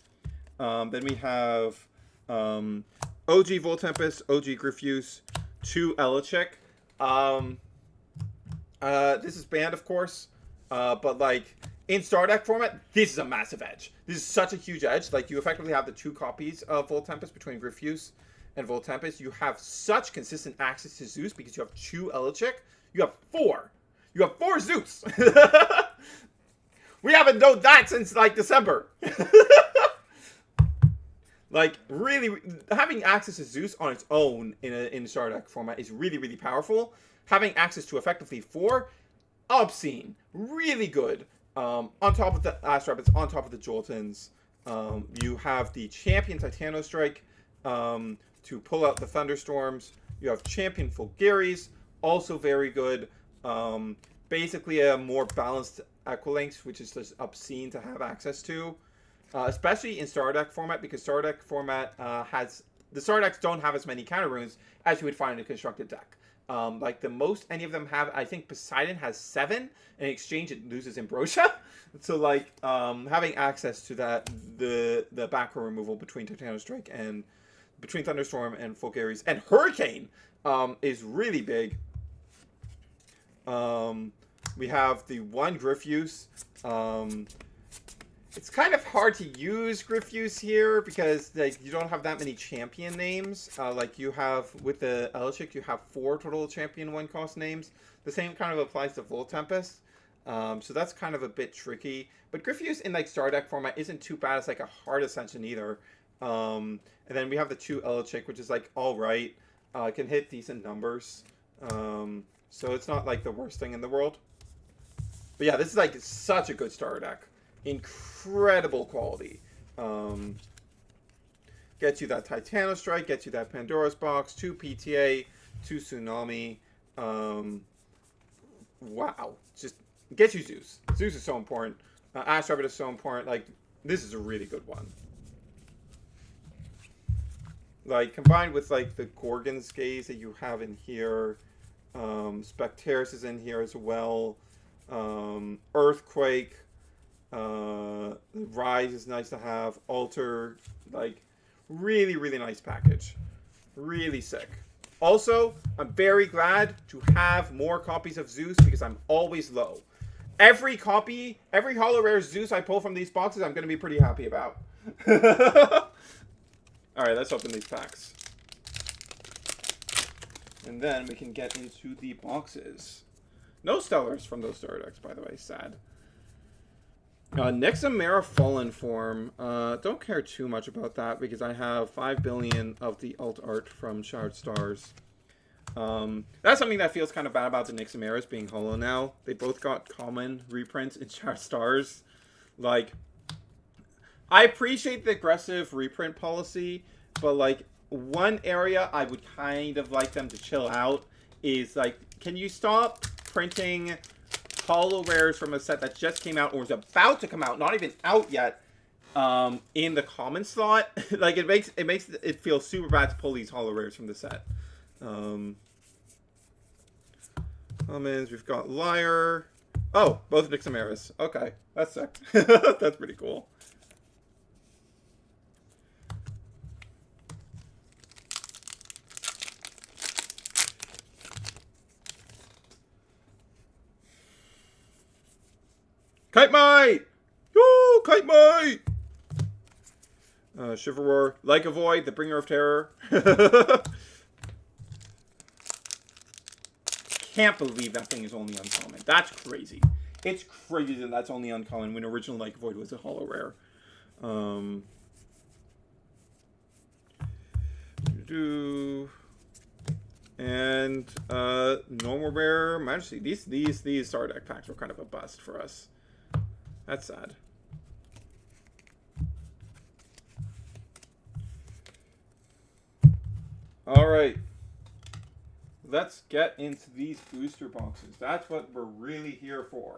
Then we have OG Voltempest, OG Griffuse, 2 Elichick. This is banned, of course, but like in Star Deck format, this is a massive edge. This is such a huge edge. Like, you effectively have the 2 copies of Voltempest between Griffuse and Voltempest. You have such consistent access to Zeus because you have 2 Elichick. You have 4. You have 4 Zeus. We haven't known that since like December. Like, really, having access to Zeus on its own in Star Deck format is really, really powerful. Having access to effectively 4, obscene, really good. On top of the Astraps, on top of the Joltons, you have the Champion Titano Strike to pull out the Thunderstorms. You have Champion Fulgaris, also very good. Basically a more balanced Equilinx, which is just obscene to have access to. Especially in Star Deck format, because Star Deck format has... The Star Decks don't have as many counter runes as you would find in a constructed deck. Like, the most any of them have, I think Poseidon has 7. In exchange, it loses Ambrosia. So, like, having access to that, the back row removal between Titano Strike and... between Thunderstorm and Fulgaris and Hurricane is really big. We have the 1 Griffuse. It's kind of hard to use Griffuse here because like you don't have that many champion names. Like you have with the Elichick, you have 4 total champion 1 cost names. The same kind of applies to Voltempest. So that's kind of a bit tricky. But Griffuse in like Star Deck format isn't too bad. It's like a hard Ascension either. And then we have the 2 Elichick, which is like alright. Can hit decent numbers. So it's not like the worst thing in the world. But yeah, this is like such a good Star Deck. Incredible quality. Gets you that Titano Strike, gets you that Pandora's Box, 2 PTA, 2 Tsunami. Wow. Just gets you Zeus. Zeus is so important. Ash Rabbit is so important. Like, this is a really good one. Like, combined with, like, the Gorgon's Gaze that you have in here. Specteris is in here as well. Earthquake. Rise is nice to have. Alter, like, really, really nice package. Really sick. Also, I'm very glad to have more copies of Zeus because I'm always low. Every copy, every holo rare Zeus I pull from these boxes, I'm going to be pretty happy about. Alright, let's open these packs. And then we can get into the boxes. No Stellars from those Star Decks, by the way. Sad. Nexamera Fallen Form. Don't care too much about that because I have 5 billion of the alt art from Shard Stars. That's something that feels kind of bad about the Nexameras being holo now. They both got common reprints in Shard Stars. Like, I appreciate the aggressive reprint policy, but like, one area I would kind of like them to chill out is like, can you stop printing holo rares from a set that just came out or is about to come out, not even out yet, in the common slot? Like, it makes it feel super bad to pull these holo rares from the set. Commons, we've got Liar. Oh, both Nixameras. Okay, that's sick. That's pretty cool. Kite Mite! Yo, Kite Mite! Shiveroar, Like a Void, the Bringer of Terror. Can't believe that thing is only uncommon. That's crazy. It's crazy that that's only uncommon when original Like a Void was a holo rare. And normal rare Majesty. These Star Deck packs were kind of a bust for us. That's sad. All right. Let's get into these booster boxes. That's what we're really here for.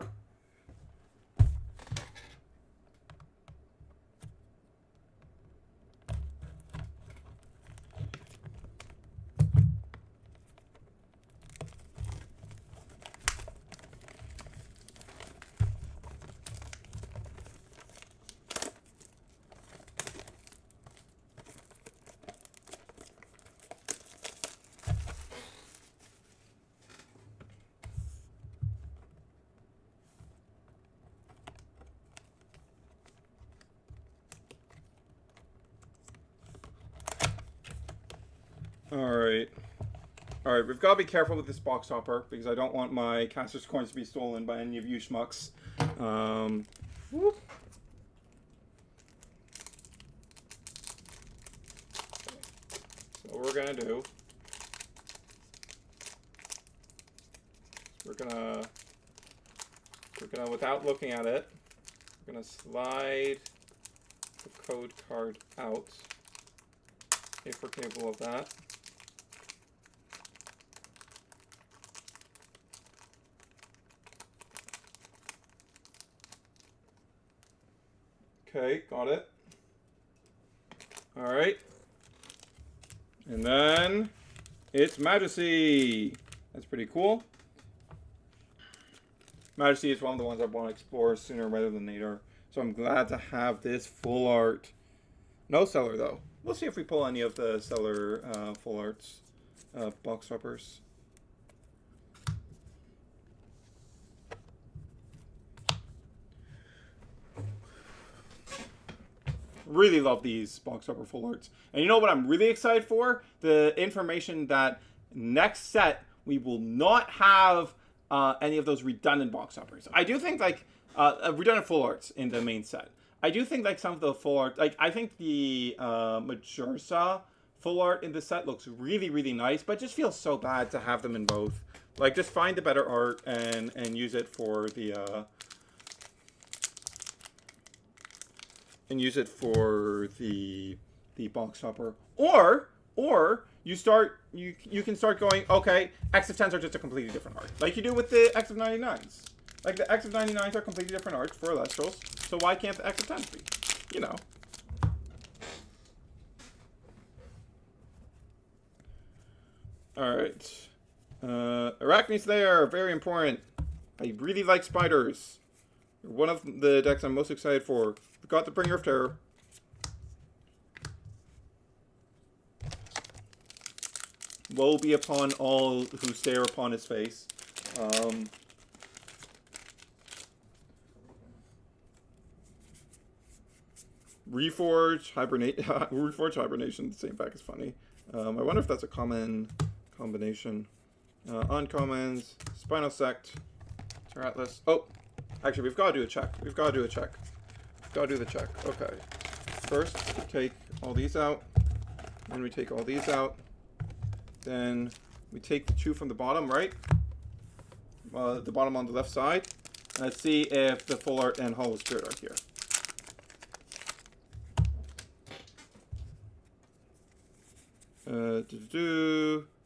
Alright. Alright, we've got to be careful with this box hopper because I don't want my caster's coins to be stolen by any of you schmucks. Whoop. So what we're going to do, we're gonna, without looking at it, we're gonna slide the code card out, if we're capable of that. Okay, got it. Alright. And then it's Majesty. That's pretty cool. Majesty is one of the ones I want to explore sooner rather than later. So I'm glad to have this full art. No seller though. We'll see if we pull any of the seller full arts box hoppers. Really love these box hopper full arts. And you know what I'm really excited for? The information that next set we will not have any of those redundant box hoppers. I do think like redundant full arts in the main set. I do think like some of the full art, like I think the Majorsa full art in the set looks really, really nice, but just feels so bad to have them in both. Like just find the better art and use it for the box hopper, or you can start going, okay, X of 10s are just a completely different art, like you do with the X of 99s. Like the X of 99s are completely different arts for Elestrals, so why can't the X of 10s be? You know. All right, Arachne's there, very important. I really like spiders. One of the decks I'm most excited for. Got the Bringer of Terror. Woe be upon all who stare upon his face. Reforge, Reforge Hibernation, the same pack is funny. I wonder if that's a common combination. Uncommons, Spinal Sect, Atlas. Oh, actually, we've got to do a check. Gotta do the check. Okay. First, we take all these out. Then we take all these out. Then we take the two from the bottom, right? The bottom on the left side. Let's see if the full art and Hollow Spirit are here.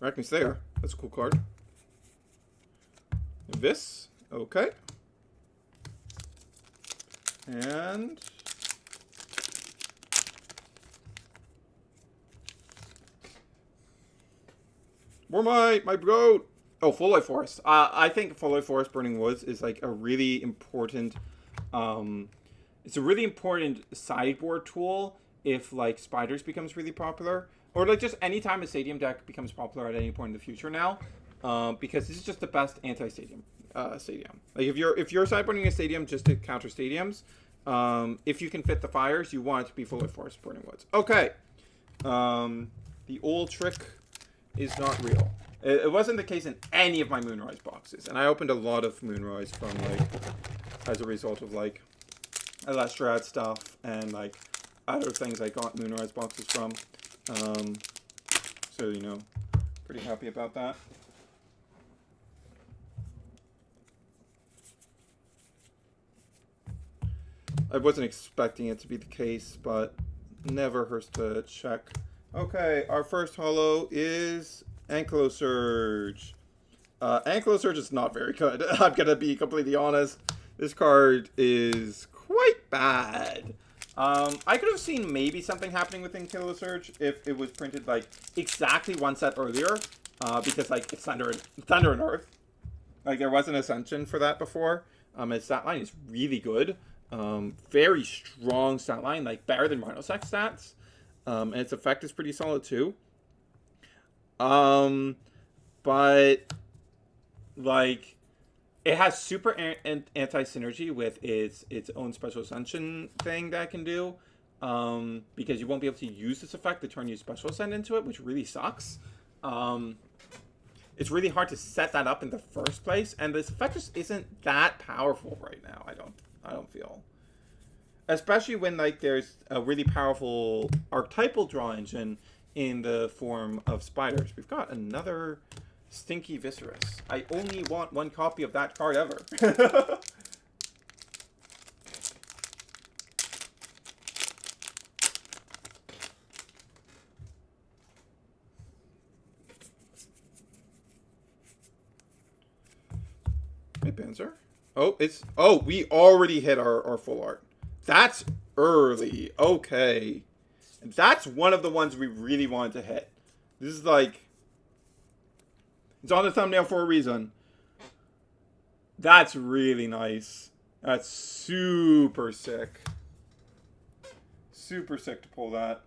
Arachne's there. That's a cool card. This. Okay. And more my goat. Oh, Full Life Forest. I think Full Life Forest Burning Woods is like a really important. It's a really important sideboard tool if like Spiders becomes really popular, or like just anytime a Stadium deck becomes popular at any point in the future now, because this is just the best anti-Stadium. Stadium. Like if you're sideboarding a Stadium just to counter Stadiums, if you can fit the fires, you want it to be Full Life Forest Burning Woods. Okay. The old trick is not real. It wasn't the case in any of my Moonrise boxes, and I opened a lot of Moonrise from like as a result of like Elestrals stuff and like other things I got Moonrise boxes from. So you know, pretty happy about that. I wasn't expecting it to be the case, but never hurts to check. Okay, our first holo is Ankylossurge. Ankylossurge is not very good. I'm going to be completely honest. This card is quite bad. I could have seen maybe something happening with Ankylossurge if it was printed like exactly one set earlier, because like it's Thunder and Earth. Like there was an Ascension for that before. Its stat line is really good. Very strong stat line, like better than Rhinosec stats. And its effect is pretty solid too. But like it has super anti-synergy with its own special ascension thing that it can do. Because you won't be able to use this effect to turn your special ascend into it, which really sucks. it's really hard to set that up in the first place, and this effect just isn't that powerful right now. I don't feel, especially when like there's a really powerful archetypal draw engine in the form of spiders. We've got another Stinky Viscerous. I only want one copy of that card ever. Hey, Panzer. Oh, we already hit our full art. That's early. Okay. And that's one of the ones we really wanted to hit. This is like... It's on the thumbnail for a reason. That's really nice. That's super sick. Super sick to pull that.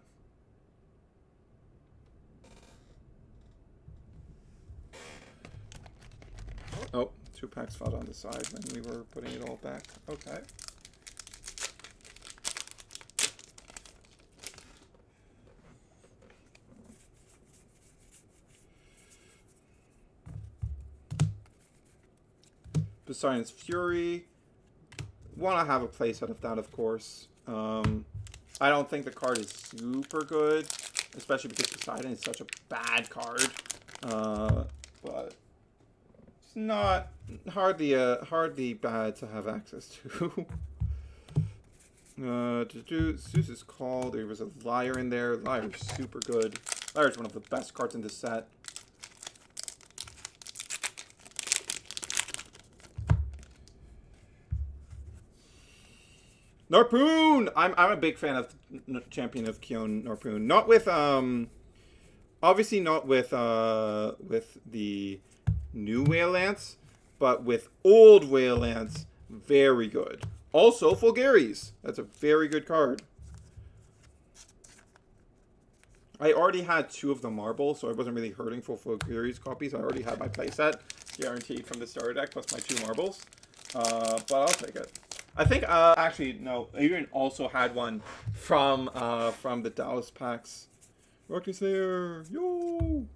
Oh, 2 packs fell on the side when we were putting it all back. Okay. Poseidon's Fury. Want to have a playset of that, of course. I don't think the card is super good, especially because Poseidon is such a bad card. But it's not hardly bad to have access to. Zeus's Call. There was a Liar in there. Liar's super good. Liar's one of the best cards in the set. Narpoon! I'm a big fan of Champion of Kion Narpoon. Not with obviously not with the new Whale Lance, but with old Whale Lance, very good. Also Fulgaris. That's a very good card. I already had 2 of the marble, so I wasn't really hurting for Fulgaris copies. I already had my playset guaranteed from the starter deck plus my 2 marbles. But I'll take it. I think, actually, no. Adrian also had one from the Dallas packs. Rocky Slayer, yo!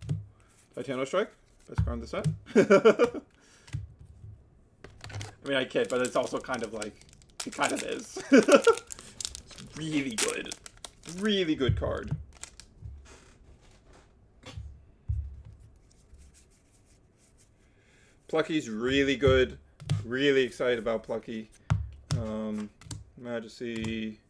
Titano Strike, best card in the set. I mean, I kid, but it's also kind of like, it kind of is. It's really good. Really good card. Plucky's really good. Really excited about Plucky. Majesty.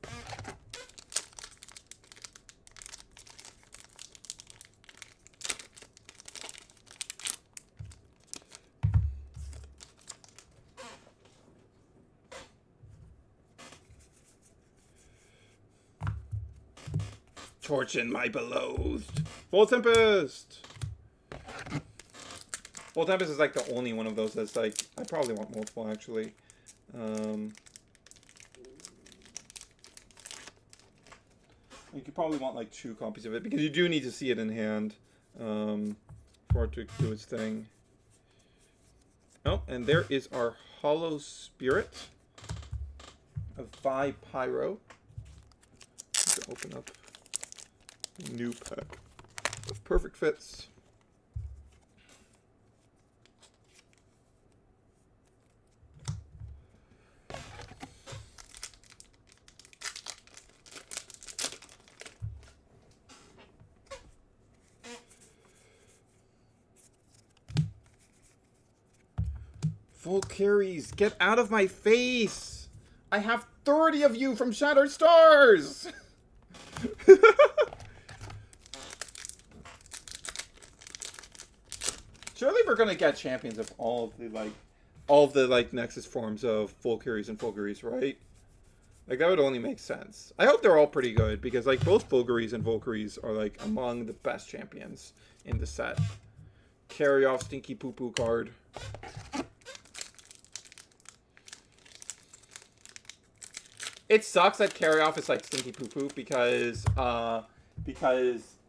Torchin, my beloved. Full Tempest. Full Tempest is like the only one of those that's like, I probably want multiple actually. You could probably want like 2 copies of it because you do need to see it in hand for it to do its thing. Oh, and there is our Hollow Spirit of Vi Pyro. To open up a new pack of perfect fits. Full carries, get out of my face! I have 30 of you from Shattered Stars! Surely we're gonna get champions of all of the Nexus forms of full carries and Fulgaris, right? Like that would only make sense. I hope they're all pretty good because like both Fulgaris and Volcaries are like among the best champions in the set. Carry off Stinky Poo Poo card. It sucks that Carry Off is like Stinky Poo Poo because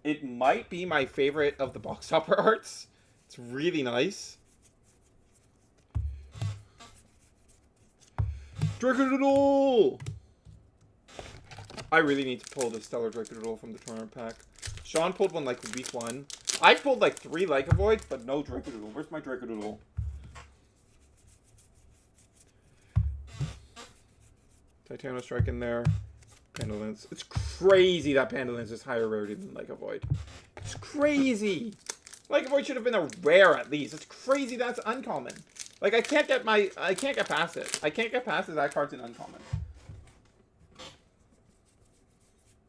it might be my favorite of the box topper arts. It's really nice. Dracodoodle! I really need to pull the Stellar Dracodoodle from the tournament pack. Sean pulled one like week 1. I pulled like 3 Like Avoids, but no Dracodoodle. Where's my Dracodoodle? Titano Strike in there. Pandalins. It's crazy that Pandalins is higher rarity than Like Avoid. It's crazy. Like Avoid should have been a rare at least. It's crazy that's uncommon. Like I can't get past it. I can't get past it. That card's an uncommon.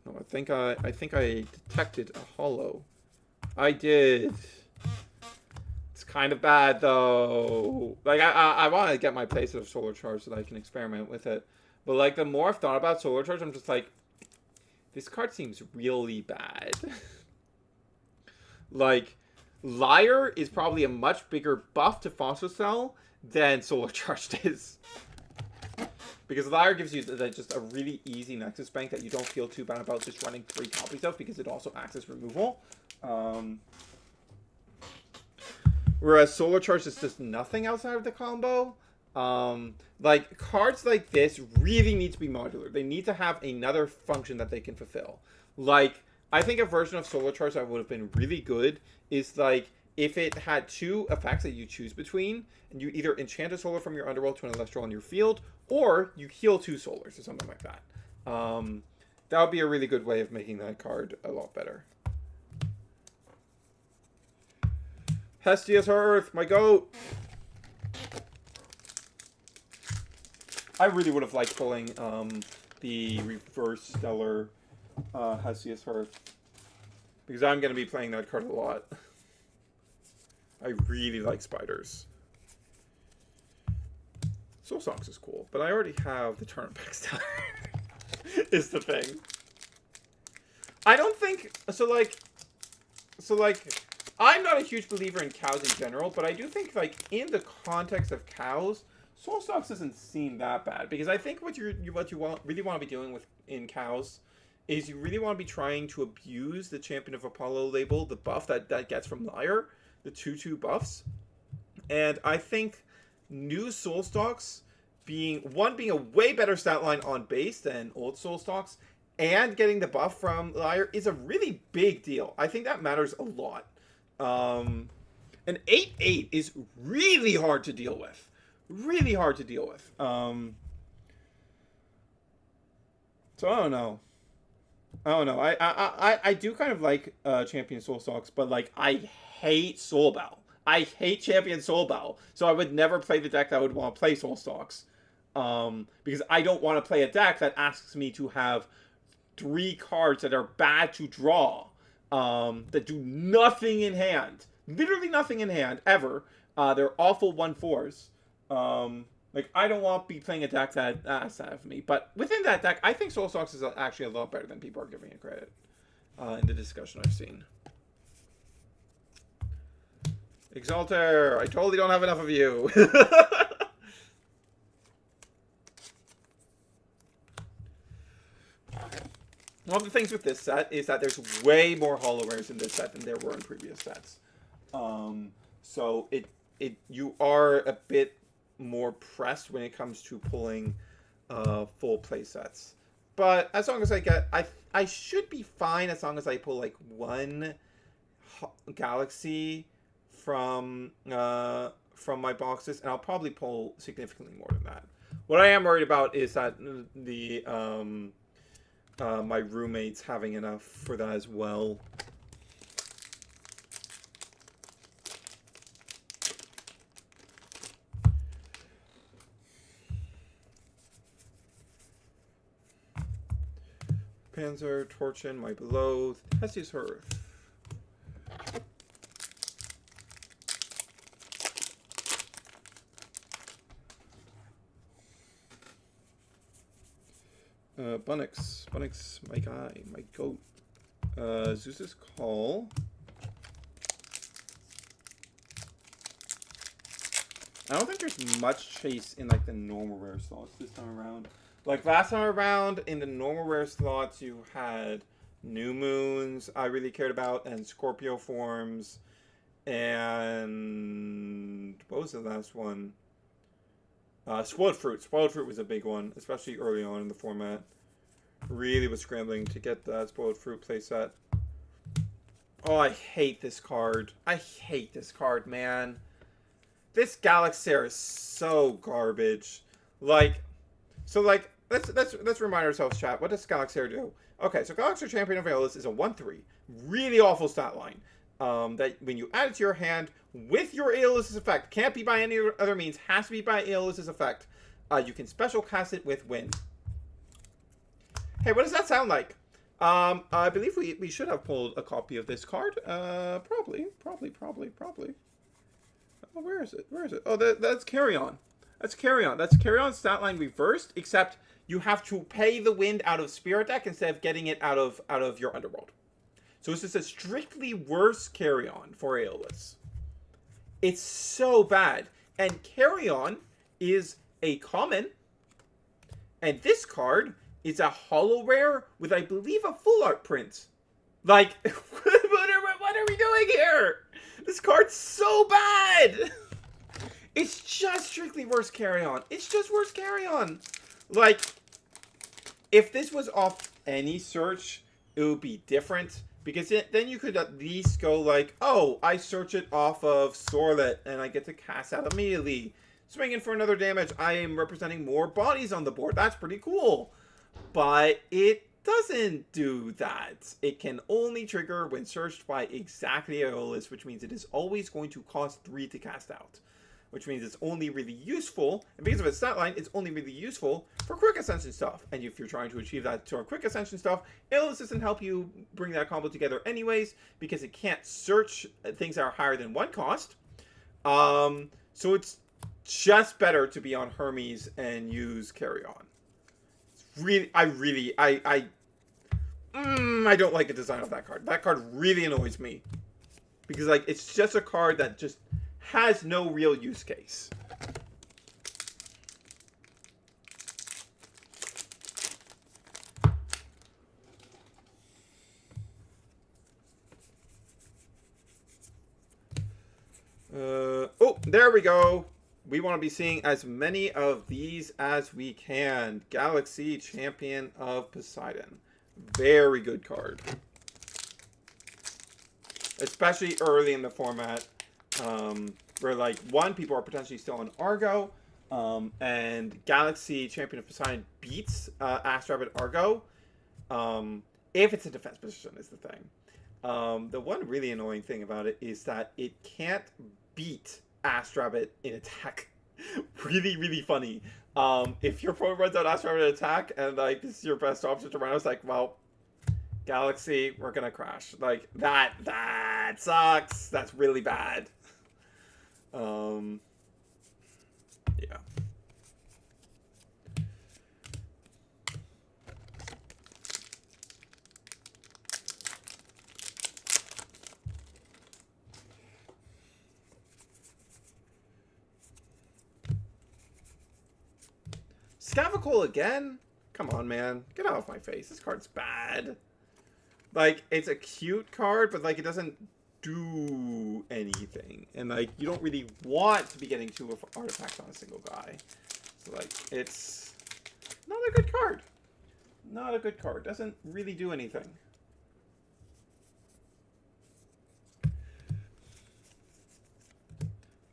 No, I think I detected a holo. I did. It's kind of bad though. Like I want to get my place of Solar Charge so that I can experiment with it. But like the more I've thought about Solar Charge, I'm just like, this card seems really bad. Like, Liar is probably a much bigger buff to Fossil Cell than Solar Charge is. Because Liar gives you just a really easy Nexus Bank that you don't feel too bad about just running 3 copies of, because it also acts as removal. Whereas Solar Charge is just nothing outside of the combo. Like, cards like this really need to be modular. They need to have another function that they can fulfill. Like, I think a version of Solar Charge that would have been really good is, like, if it had 2 effects that you choose between, and you either enchant a Solar from your Underworld to an Elestral on your field, or you heal 2 Solars or something like that. That would be a really good way of making that card a lot better. Hestia's Hearth, my goat! I really would have liked pulling the Reverse Stellar Hestia's Hearth, because I'm going to be playing that card a lot. I really like spiders. Soul Socks is cool, but I already have the Turnback Stellar. Is the thing. I don't think so. Like, I'm not a huge believer in cows in general, but I do think, like, in the context of cows, Soul Socks doesn't seem that bad, because I think what you really want to be doing with in cows is you really want to be trying to abuse the Champion of Apollo label, the buff that gets from Liar, the 2/2 buffs. And I think new Soul Stalks being a way better stat line on base than old Soul Stalks, and getting the buff from Liar is a really big deal. I think that matters a lot. An 8/8 is really hard to deal with. Really hard to deal with. So I don't know. I do kind of like Champion Soul Stalks, but like I hate Soul Bow. I hate Champion Soul Bow. So I would never play the deck that would want to play Soul Stalks. Because I don't want to play a deck that asks me to have 3 cards that are bad to draw. That do nothing in hand. Literally nothing in hand, ever. They're awful 1/4s. Like, I don't want to be playing a deck that asks that of me. But within that deck, I think Soul Stalks is actually a lot better than people are giving it credit. In the discussion I've seen. Exalter, I totally don't have enough of you. One of the things with this set is that there's way more holo rares in this set than there were in previous sets. So you are a bit more pressed when it comes to pulling full play sets. But as long as I should be fine as long as I pull like 1 Galaxy from my boxes, and I'll probably pull significantly more than that. What I am worried about is that the my roommates having enough for that as well. Panzer, Torchin, my below, Hestia's Hearth. Bunnix, my guy, my goat. Zeus's Call. I don't think there's much chase in like the normal rare slots this time around. Like last time around, in the normal rare slots, you had New Moons I really cared about, and Scorpio Forms, and what was the last one? Spoiled Fruit. Spoiled Fruit was a big one, especially early on in the format. Really was scrambling to get that Spoiled Fruit playset. Oh, I hate this card. I hate this card, man. This Galaxair is so garbage. Like, so like, let's remind ourselves, chat. What does Galaxair do? Okay, so Galaxair Champion of Aeolus is a 1/3. Really awful stat line. That when you add it to your hand with your Aeolus' effect, can't be by any other means, has to be by Aeolus' effect. You can special cast it with Wind. Hey, what does that sound like? I believe we should have pulled a copy of this card. Probably. Oh, where is it? Oh, that's Carry On. That's Carry On. That's Carry On stat line reversed, except you have to pay the Wind out of Spirit Deck instead of getting it out of your Underworld. So this is a strictly worse Carry On for Aeolus. It's so bad. And Carry On is a common. And this card is a holo rare with, I believe, a full art print. Like, what are we doing here? This card's so bad. It's just strictly worse Carry On. It's just worse Carry On. Like, if this was off any search, it would be different. Because then you could at least go like, oh, I search it off of Sorlet and I get to cast out immediately. Swinging for another damage, I am representing more bodies on the board. That's pretty cool. But it doesn't do that. It can only trigger when searched by exactly Aeolus, which means it is always going to cost 3 to cast out. Which means it's only really useful, and because of its stat line, it's only really useful for Quick Ascension stuff. And if you're trying to achieve that sort of Quick Ascension stuff, Aeolus doesn't help you bring that combo together anyways, because it can't search things that are higher than 1 cost. So it's just better to be on Hermes and use Carry On. It's really, I don't like the design of that card. That card really annoys me. Because, like, it's just a card that just has no real use case. Oh, there we go. We want to be seeing as many of these as we can. Galaxy Champion of Poseidon. Very good card. Especially early in the format. Where, like, one, people are potentially still on Argo, and Galaxy Champion of Poseidon beats Ash Rabbit Argo, if it's a defense position, is the thing. The one really annoying thing about it is that it can't beat Ash Rabbit in attack. Really funny. If your opponent runs out Ash Rabbit in attack, and, like, this is your best option to run, it's like, well, Galaxy, we're gonna crash. Like, that sucks. That's really bad. Yeah. Scavicle again? Come on, man. Get out of my face. This card's bad. Like, it's a cute card, but, like, it doesn't do anything. And, like, you don't really want to be getting 2 artifacts on a single guy. So, like, it's not a good card. Not a good card. Doesn't really do anything.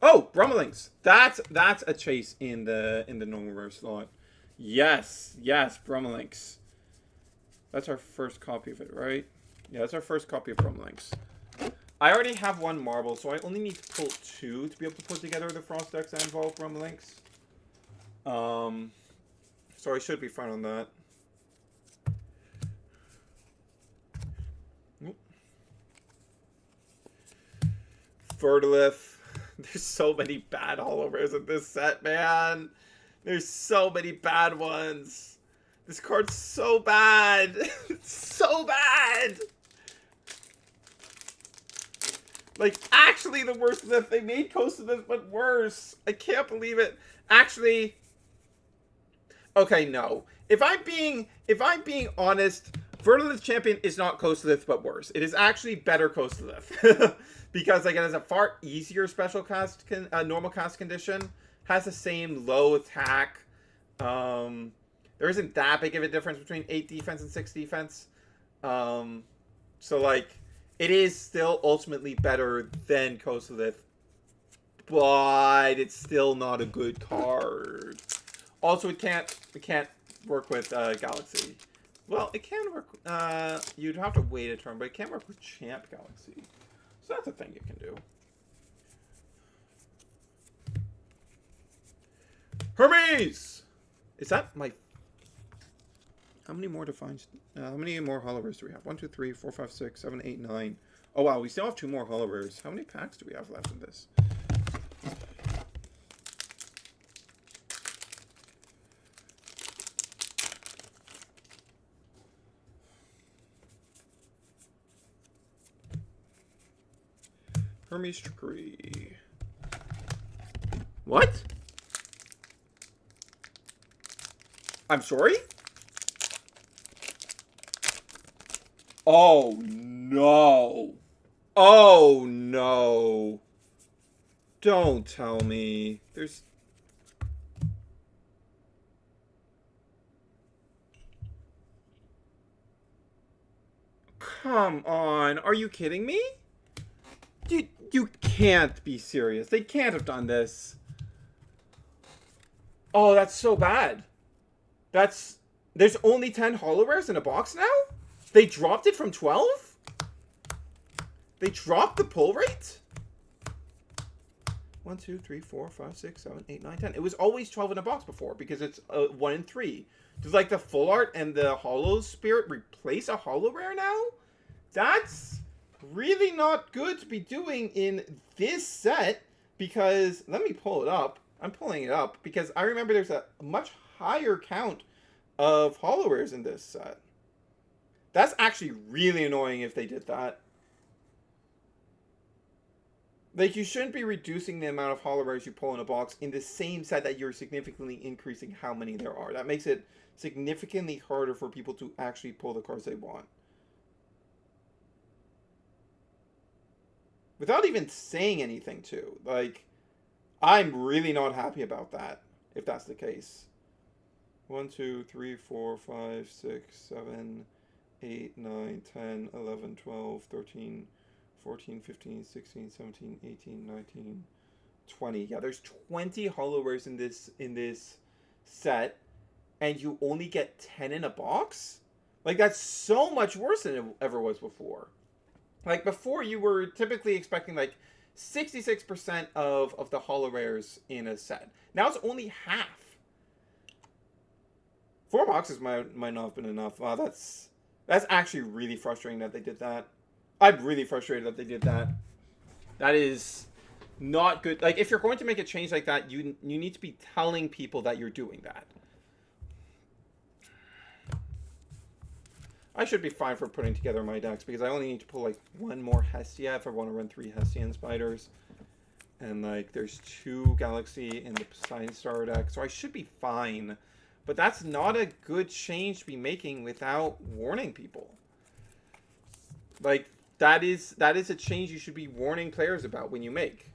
Oh, Brummelings. That's a chase in the normal rare slot. Yes, Brummelings. That's our first copy of it, right? Yeah, that's our first copy of Brummelings. I already have 1 marble, so I only need to pull 2 to be able to put together the Frost decks that involve Brummelings. So I should be fine on that. Fertilith. There's so many bad holo rares in this set, man. There's so many bad ones. This card's so bad. It's so bad. Like, actually the worst Lith. They made Coast of Lith, but worse. I can't believe it. Actually, okay, no. If I'm being honest, Vertilith Champion is not Coast of Lith, but worse. It is actually better Coast of Lith. Because, like, it has a far easier special cast, normal cast condition. Has the same low attack. There isn't that big of a difference between 8 defense and 6 defense. So, like, It is still ultimately better than Kosalith, but it's still not a good card. Also, it can't work with Galaxy. Well, it can work. You'd have to wait a turn, but it can't work with Champ Galaxy. So that's a thing you can do. Hermes! Is that my... How many more defines... how many more hollow rares do we have? 1, 2, 3, 4, 5, 6, 7, 8, 9. Oh, wow. We still have 2 more hollow rares. How many packs do we have left in this? Hermes Trickery. What? I'm sorry? Oh, no. Oh, no. Don't tell me. There's... Come on. Are you kidding me? You can't be serious. They can't have done this. Oh, that's so bad. There's only 10 holo rares in a box now? They dropped it from 12? They dropped the pull rate? 1, 2, 3, 4, 5, 6, 7, 8, 9, 10. It was always 12 in a box before because it's 1 in 3. Does like the full art and the holo spirit replace a holo rare now? That's really not good to be doing in this set because let me pull it up. I'm pulling it up because I remember there's a much higher count of holo rares in this set. That's actually really annoying if they did that. Like, you shouldn't be reducing the amount of holo rares you pull in a box in the same set that you're significantly increasing how many there are. That makes it significantly harder for people to actually pull the cards they want. Without even saying anything, too. Like, I'm really not happy about that, if that's the case. 1, 2, 3, 4, 5, 6, 7, 8, 9, 10, 11, 12, 13, 14, 15, 16, 17, 18, 19, 20. Yeah, there's 20 holo rares in this set, and you only get 10 in a box? Like, that's so much worse than it ever was before. Like, before, you were typically expecting, like, 66% of the holo rares in a set. Now it's only half. 4 boxes might not have been enough. Wow, that's actually really frustrating that they did that. I'm really frustrated that they did that. That is not good. Like, if you're going to make a change like that, you need to be telling people that you're doing that. I should be fine for putting together my decks because I only need to pull like 1 more Hestia if I want to run 3 Hestian Spiders. And like there's 2 Galaxy in the Poseidon Star deck, so I should be fine. But that's not a good change to be making without warning people. Like, that is a change you should be warning players about when you make.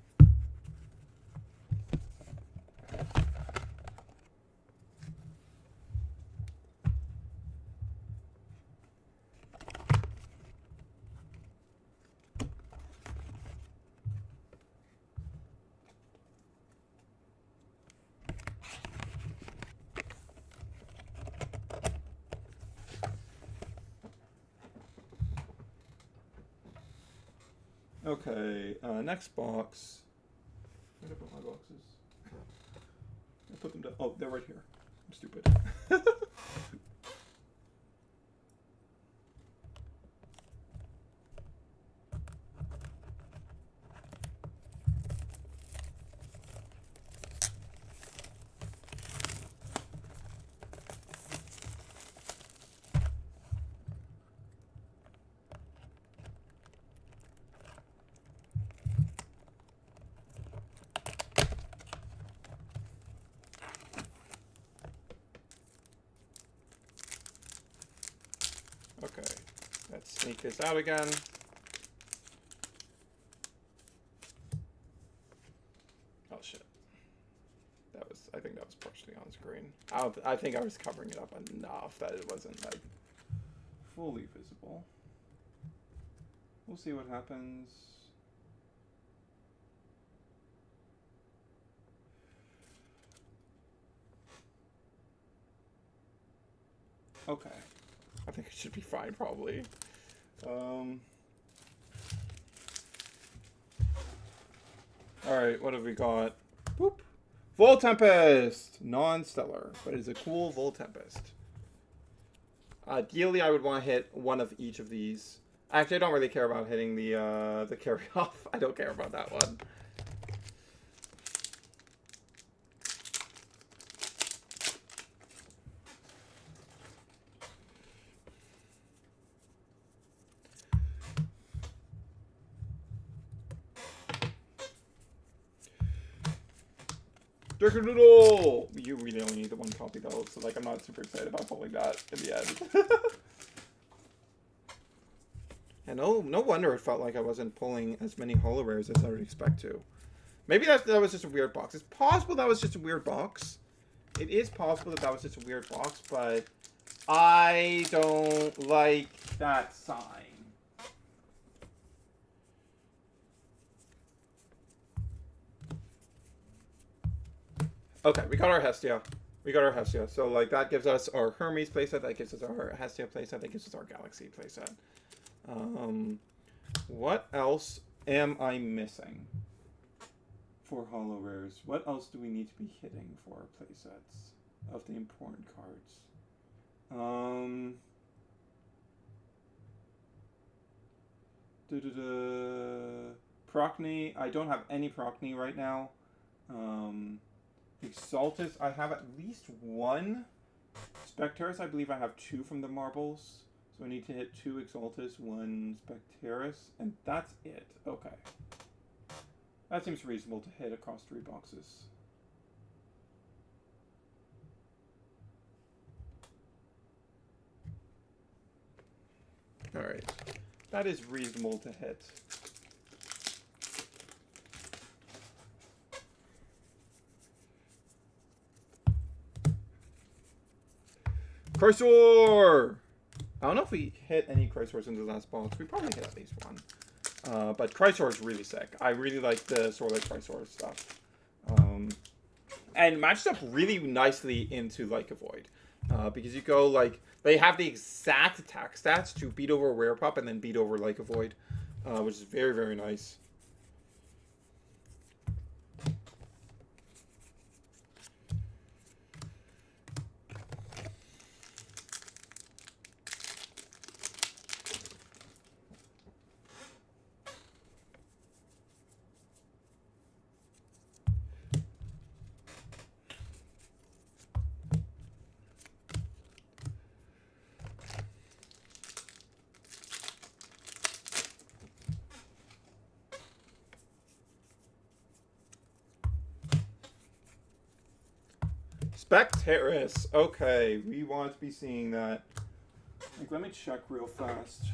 Okay, next box. Where did I put my boxes? I put them down. Oh, they're right here. I'm stupid. Okay, let's sneak this out again. Oh shit. I think that was partially on screen. I think I was covering it up enough that it wasn't like fully visible. We'll see what happens. Okay. I think it should be fine, probably. Alright, what have we got? Boop. Vol Tempest! Non-stellar, but it's a cool Vol Tempest. Ideally, I would want to hit one of each of these. Actually, I don't really care about hitting the carry-off. I don't care about that one. Noodle! You really only need the one copy though, so like I'm not super excited about pulling that in the end. And no wonder it felt like I wasn't pulling as many holo rares as I would expect to. Maybe that was just a weird box. It's possible that was just a weird box. It is possible that was just a weird box, but I don't like that sign. Okay, we got our Hestia. So, like, that gives us our Hermes playset. That gives us our Hestia playset. That gives us our Galaxy playset. What else am I missing for holo rares? What else do we need to be hitting for our playsets of the important cards? Procne. I don't have any Procne right now. Exaltus, I have at least one. Specterus, I believe I have 2 from the marbles. So I need to hit 2 Exaltus, 1 Specterus, and that's it. Okay. That seems reasonable to hit across 3 boxes. Alright. That is reasonable to hit. Chrysor! I don't know if we hit any Chrysors in the last box. We probably hit at least one. But Chrysor is really sick. I really like the Sorlite Chrysor stuff. And matches up really nicely into Like a Void. Because you go, like, they have the exact attack stats to beat over Rare Pop and then beat over Like a Void. Which is very, very nice. Specterus. Okay, we want to be seeing that. Like, let me check real fast.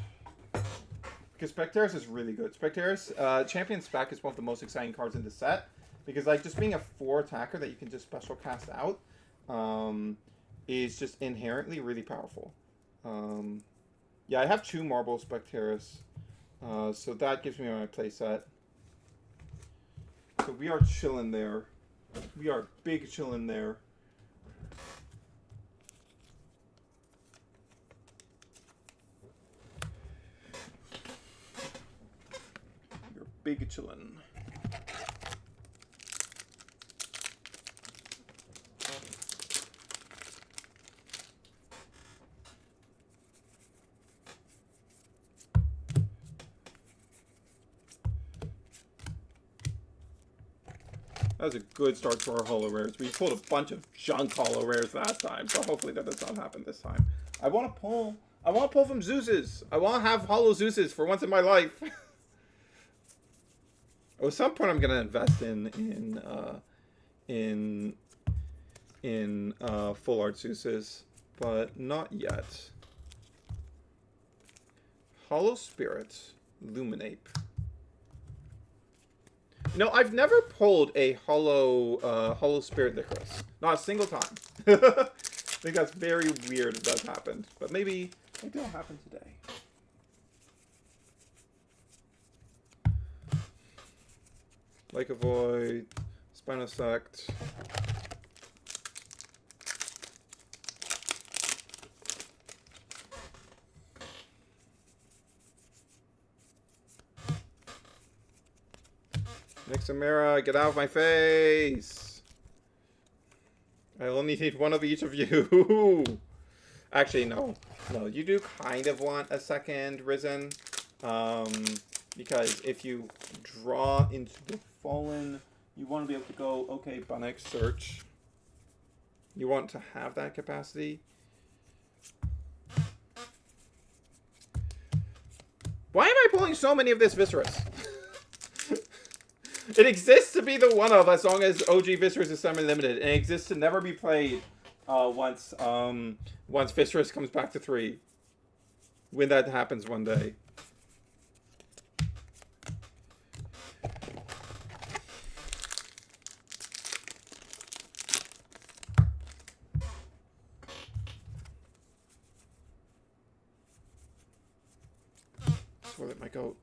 Because Specterus is really good. Specterus, Champion Spec is one of the most exciting cards in the set. Because, like, just being a 4 attacker that you can just special cast out is just inherently really powerful. Yeah, I have 2 Marble Specterus. So that gives me my playset. So we are chilling there. We are big chilling there. Big chillin'. That was a good start to our holo rares. We pulled a bunch of junk holo rares last time, so hopefully that does not happen this time. I want to pull from Zeus's. I want to have holo Zeus's for once in my life. At some point, I'm gonna invest in full art Zeus's, but not yet. Hollow Spirit, Luminape. You know, I've never pulled a Hollow Spirit Licorice. Not a single time. I think that's very weird if that's happened, but maybe it'll happen today. Like a Void, Spinosect. Nixamera, get out of my face! I only need one of each of you. Actually, no. No, you do kind of want a second Risen. Because if you draw into the Fallen, you want to be able to go, okay, Bunnex, search. You want to have that capacity. Why am I pulling so many of this Viscerus? It exists to be the one of as long as OG Viscerus is semi-limited, and it exists to never be played once Viscerus comes back to 3. When that happens one day. Toilet my goat.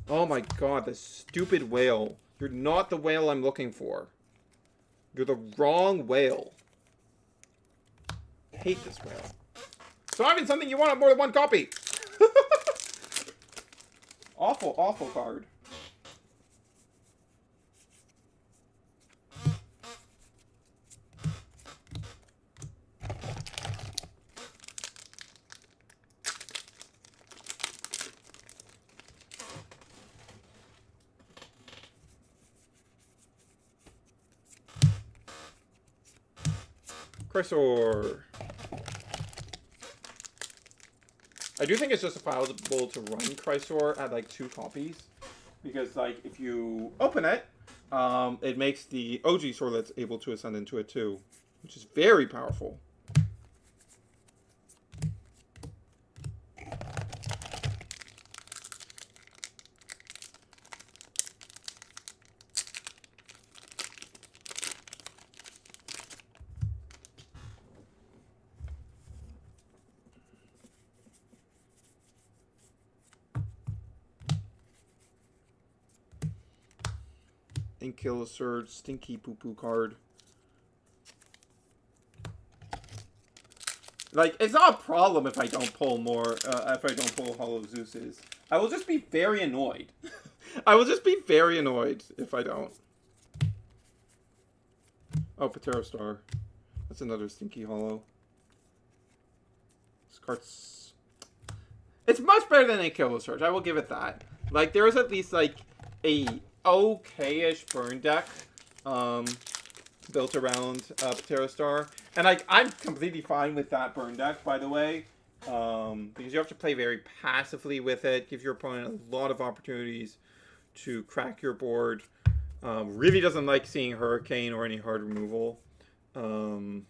Oh my god, this stupid whale. You're not the whale I'm looking for. You're the wrong whale. I hate this whale. So having something you want more than one copy. Awful, awful card. Chrysor. I do think it's justifiable to run Chrysor at like 2 copies. Because like if you open it, it makes the OG Swordlets able to ascend into it too. Which is very powerful. Kill a Surge, stinky poo-poo card. Like, it's not a problem if I don't pull more, if I don't pull Hollow Zeus's. I will just be very annoyed. I will just be very annoyed if I don't. Oh, Patero Star. That's another stinky hollow. This card's... It's much better than a Killer Surge, I will give it that. Like, there is at least, like, a okay-ish burn deck built around Patero Star. And like, I'm completely fine with that burn deck, by the way. Because you have to play very passively with it. Give your opponent a lot of opportunities to crack your board. Really doesn't like seeing Hurricane or any hard removal. Oh,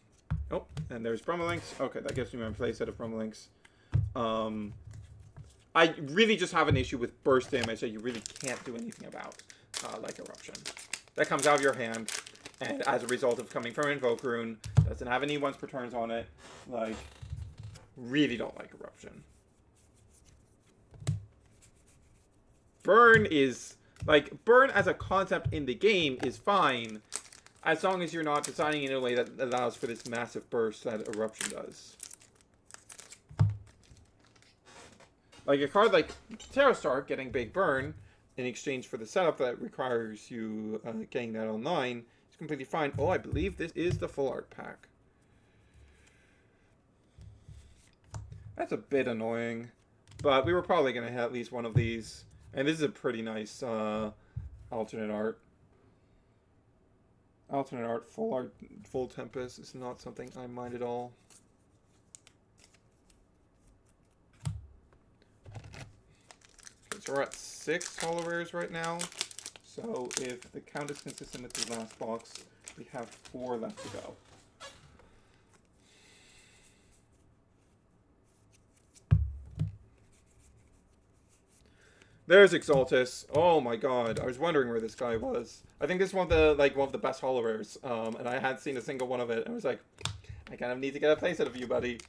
and there's Brummelinks. Okay, that gives me my playset of Brummelinks. I really just have an issue with burst damage that you really can't do anything about. Like Eruption. That comes out of your hand, and as a result of coming from Invoke Rune, doesn't have any once per turns on it. Like, really don't like Eruption. Burn is, like, burn as a concept in the game is fine, as long as you're not designing in a way that allows for this massive burst that Eruption does. Like a card like Terra Star getting big burn in exchange for the setup that requires you getting that online is completely fine. Oh, I believe this is the full art pack. That's a bit annoying, but we were probably going to hit at least one of these. And this is a pretty nice alternate art. Alternate art, full Tempest is not something I mind at all. So we're at 6 holo rares right now. So if the count is consistent with the last box, we have 4 left to go. There's Exaltus. Oh my god, I was wondering where this guy was. I think this is one of the best holo rares, and I hadn't seen a single one of it. I was like, I kind of need to get a playset of you, buddy.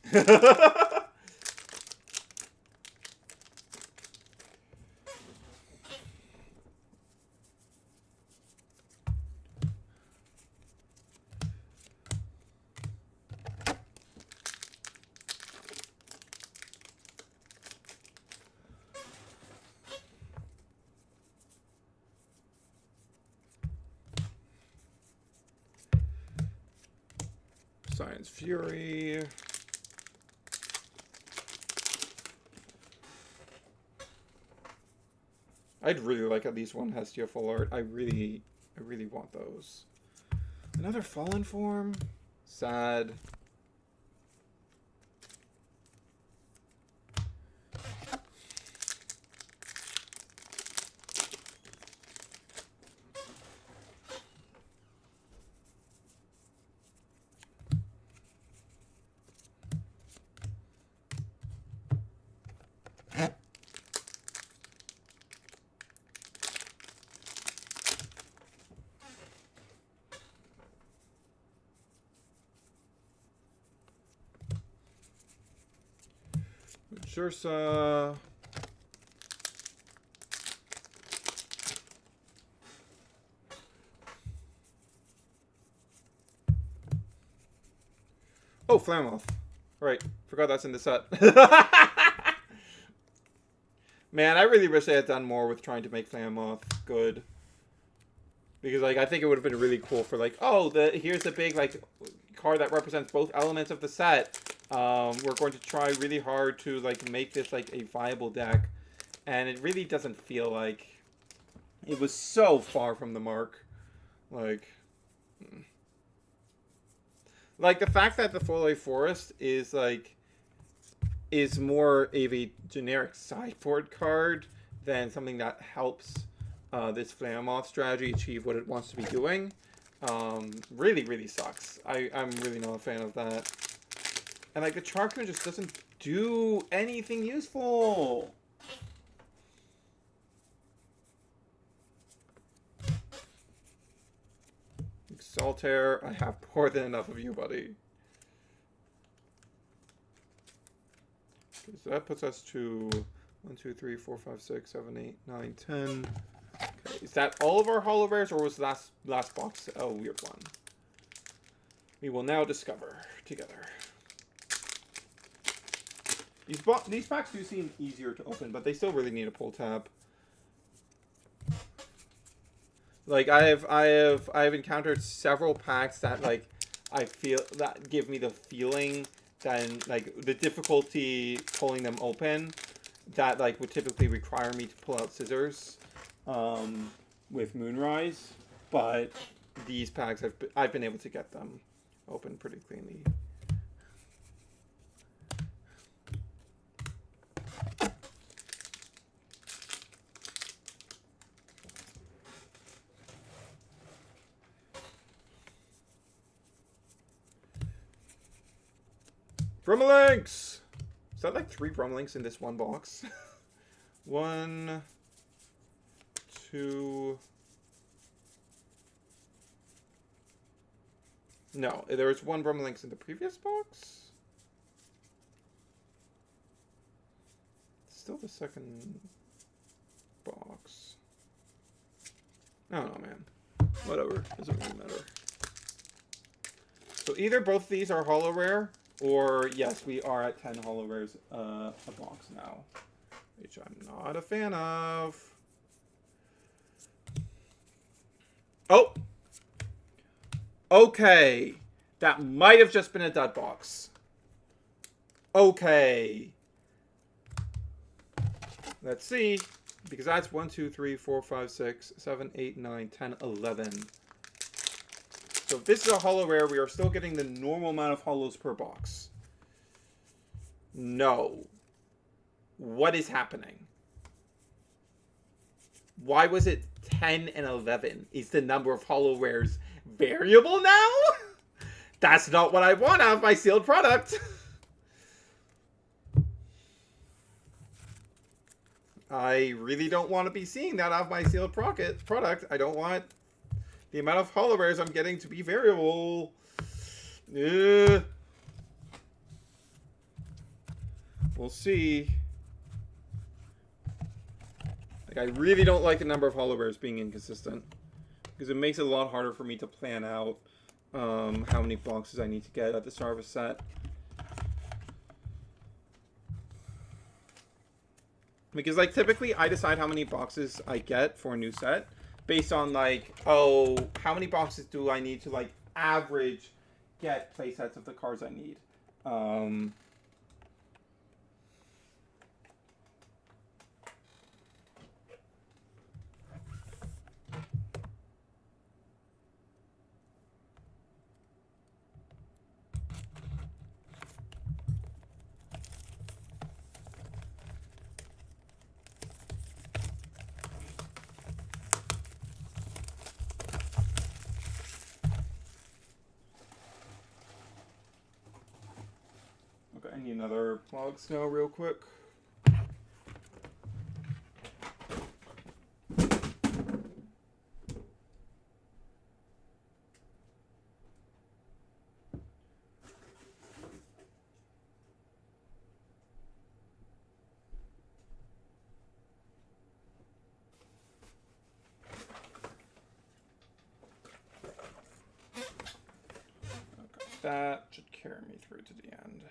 Science Fury. I'd really like at least one Hestia full art. I really want those. Another Fallen Form? Sad. Ursa. Oh, Flamoth. Right. Forgot that's in the set. Man, I really wish they had done more with trying to make Flamoth good. Because, like, I think it would have been really cool for, like, oh, here's a big, like, card that represents both elements of the set. We're going to try really hard to, like, make this, like, a viable deck. And it really doesn't feel like it was so far from the mark. Like the fact that the Foil Forest is, like, is more of a generic sideboard card than something that helps this Flamoth strategy achieve what it wants to be doing. Really sucks. I'm really not a fan of that. And, like, the Charcoon just doesn't do anything useful. Exaltair, I have more than enough of you, buddy. Okay, so that puts us to 1, 2, 3, 4, 5, 6, 7, 8, 9, 10. Okay, is that all of our holo rares, or was the last box a weird one? We will now discover together. These packs do seem easier to open, but they still really need a pull tab. Like, I have encountered several packs that, like, I feel that give me the feeling that, like, the difficulty pulling them open that, like, would typically require me to pull out scissors with Moonrise, but these packs I've been able to get them open pretty cleanly. Brummelinks! Is that like 3 Brummelinks in this one box? 1, 2... No, there was 1 Brummelinks in the previous box? Still the second box. I don't know, man. Whatever. Doesn't really matter. So either both of these are holo rare, or, yes, we are at 10 holo rares a box now, which I'm not a fan of. Oh! Okay. That might have just been a dud box. Okay. Let's see. Because that's 1, 2, 3, 4, 5, 6, 7, 8, 9, 10, 11. So if this is a holo rare, we are still getting the normal amount of holos per box. No. What is happening? Why was it 10 and 11? Is the number of holo rares variable now? That's not what I want out of my sealed product. I really don't want to be seeing that out of my sealed product. I don't want the amount of holo rares I'm getting to be variable. We'll see. Like, I really don't like the number of holo rares being inconsistent, because it makes it a lot harder for me to plan out how many boxes I need to get at the start of a set. Because, like, typically I decide how many boxes I get for a new set based on, like, oh, how many boxes do I need to, like, average get playsets of the cards I need. Okay, I need another log snow real quick. That should carry me through to the end.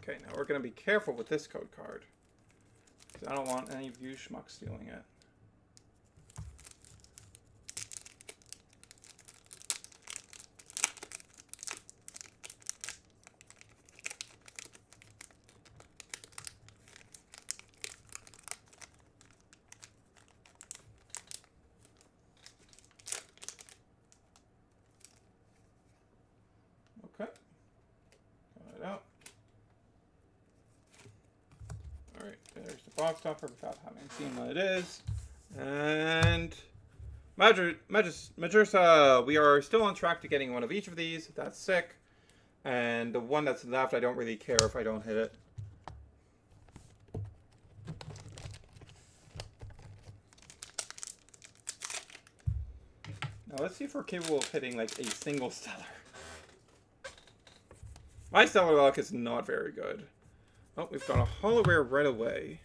Okay, now we're going to be careful with this code card, because I don't want any of you schmucks stealing it. Okay. Got it out. Alright, there's the box topper without having seen what it is. And Majursa, we are still on track to getting one of each of these. That's sick. And the one that's left, I don't really care if I don't hit it. Now let's see if we're capable of hitting like a single stellar. My stellar luck is not very good. Oh, we've got a hollow rare right away.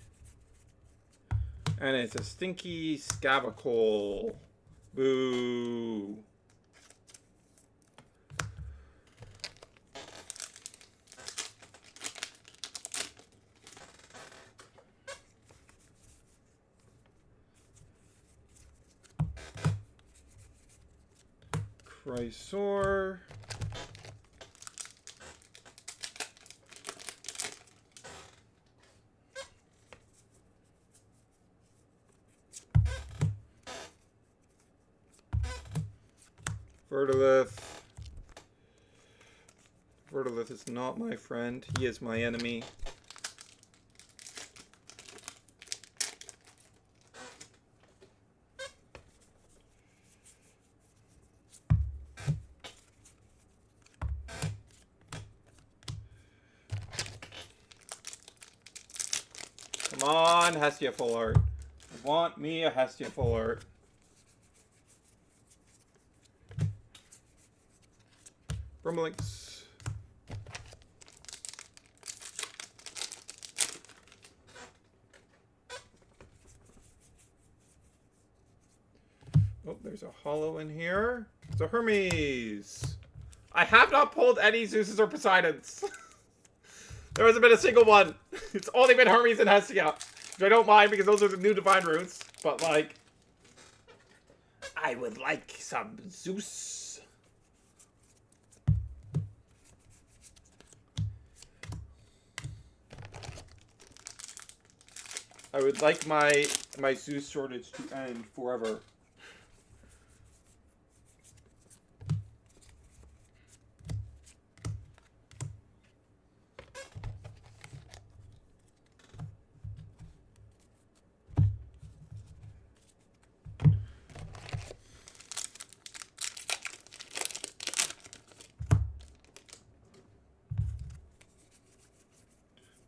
And it's a stinky Scavacole. Boo. Chrysor. Verdolith. Verdolith is not my friend. He is my enemy. Come on, Hestia full art. I want me a Hestia full art. Rumblings. Oh, there's a hollow in here. It's a Hermes. I have not pulled any Zeus's or Poseidons. There hasn't been a single one. It's only been Hermes and Hestia. Which I don't mind because those are the new divine runes. But like, I would like some Zeus. I would like my Zeus shortage to end forever.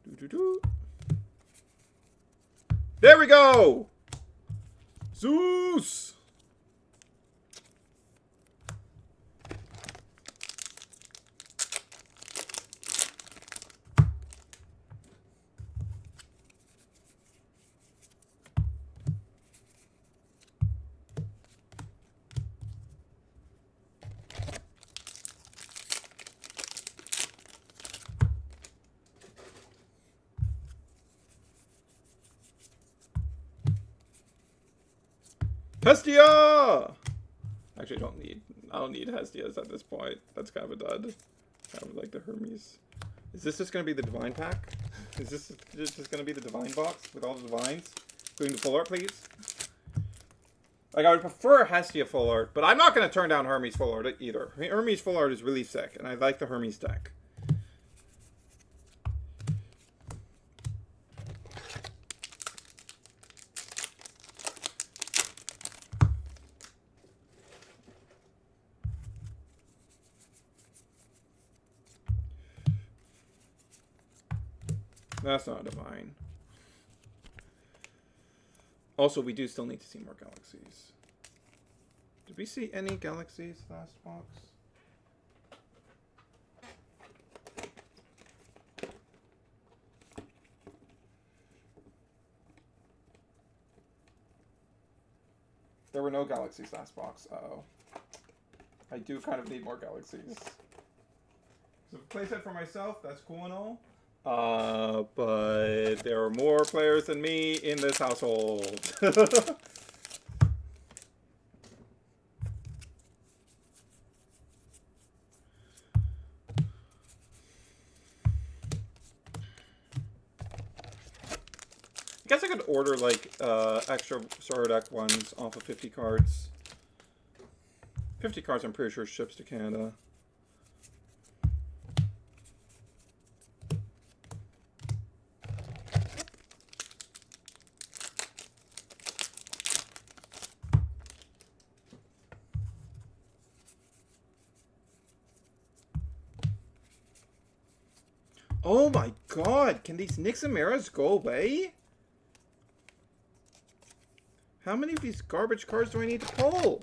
Doo-doo-doo. There we go! Zeus! Hestia! Actually, I don't need Hestias at this point. That's kind of a dud. Kind of like the Hermes. Is this just going to be the Divine pack? Is this just going to be the Divine box with all the Divines? Including the full art, please? Like, I would prefer Hestia full art, but I'm not going to turn down Hermes full art either. Hermes full art is really sick, and I like the Hermes deck. That's not divine. Also, we do still need to see more galaxies. Did we see any galaxies last box? There were no galaxies last box. Uh-oh. I do kind of need more galaxies. So playset for myself, that's cool and all. But there are more players than me in this household. I guess I could order like extra starter deck ones off of 50 cards. 50 cards I'm pretty sure ships to Canada. Oh my god, can these Nixamaras go away? How many of these garbage cards do I need to pull?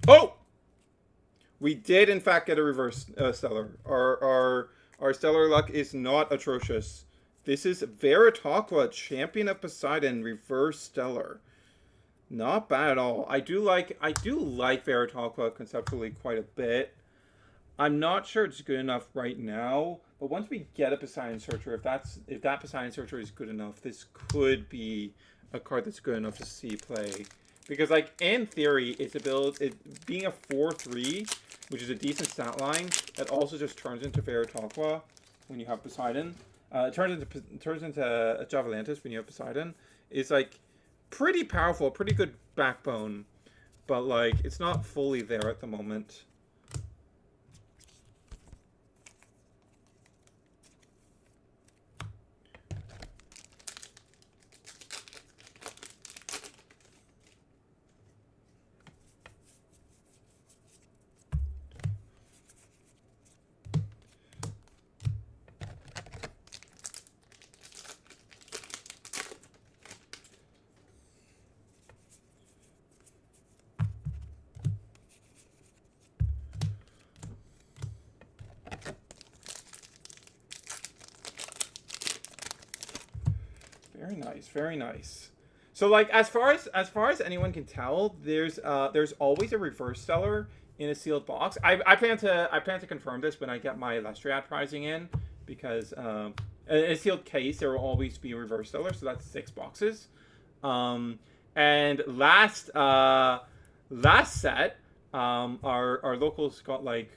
Oh! We did, in fact, get a reverse stellar. Our stellar luck is not atrocious. This is Veritaqua, Champion of Poseidon, reverse stellar. Not bad at all. I do like Veritaqua conceptually quite a bit. I'm not sure it's good enough right now, but once we get a Poseidon Searcher, if that Poseidon Searcher is good enough, this could be a card that's good enough to see play. Because, like, in theory, being a 4-3, which is a decent stat line, that also just turns into Veritaqua when you have Poseidon. It turns into Javalantis when you have Poseidon. Is, like, pretty powerful, pretty good backbone. But, like, it's not fully there at the moment. Very nice, very nice. So, like, as far as anyone can tell, there's always a reverse stellar in a sealed box. I plan to confirm this when I get my Elestriad prizing in, because in a sealed case there will always be a reverse stellar, so that's 6 boxes. And last set, our locals got like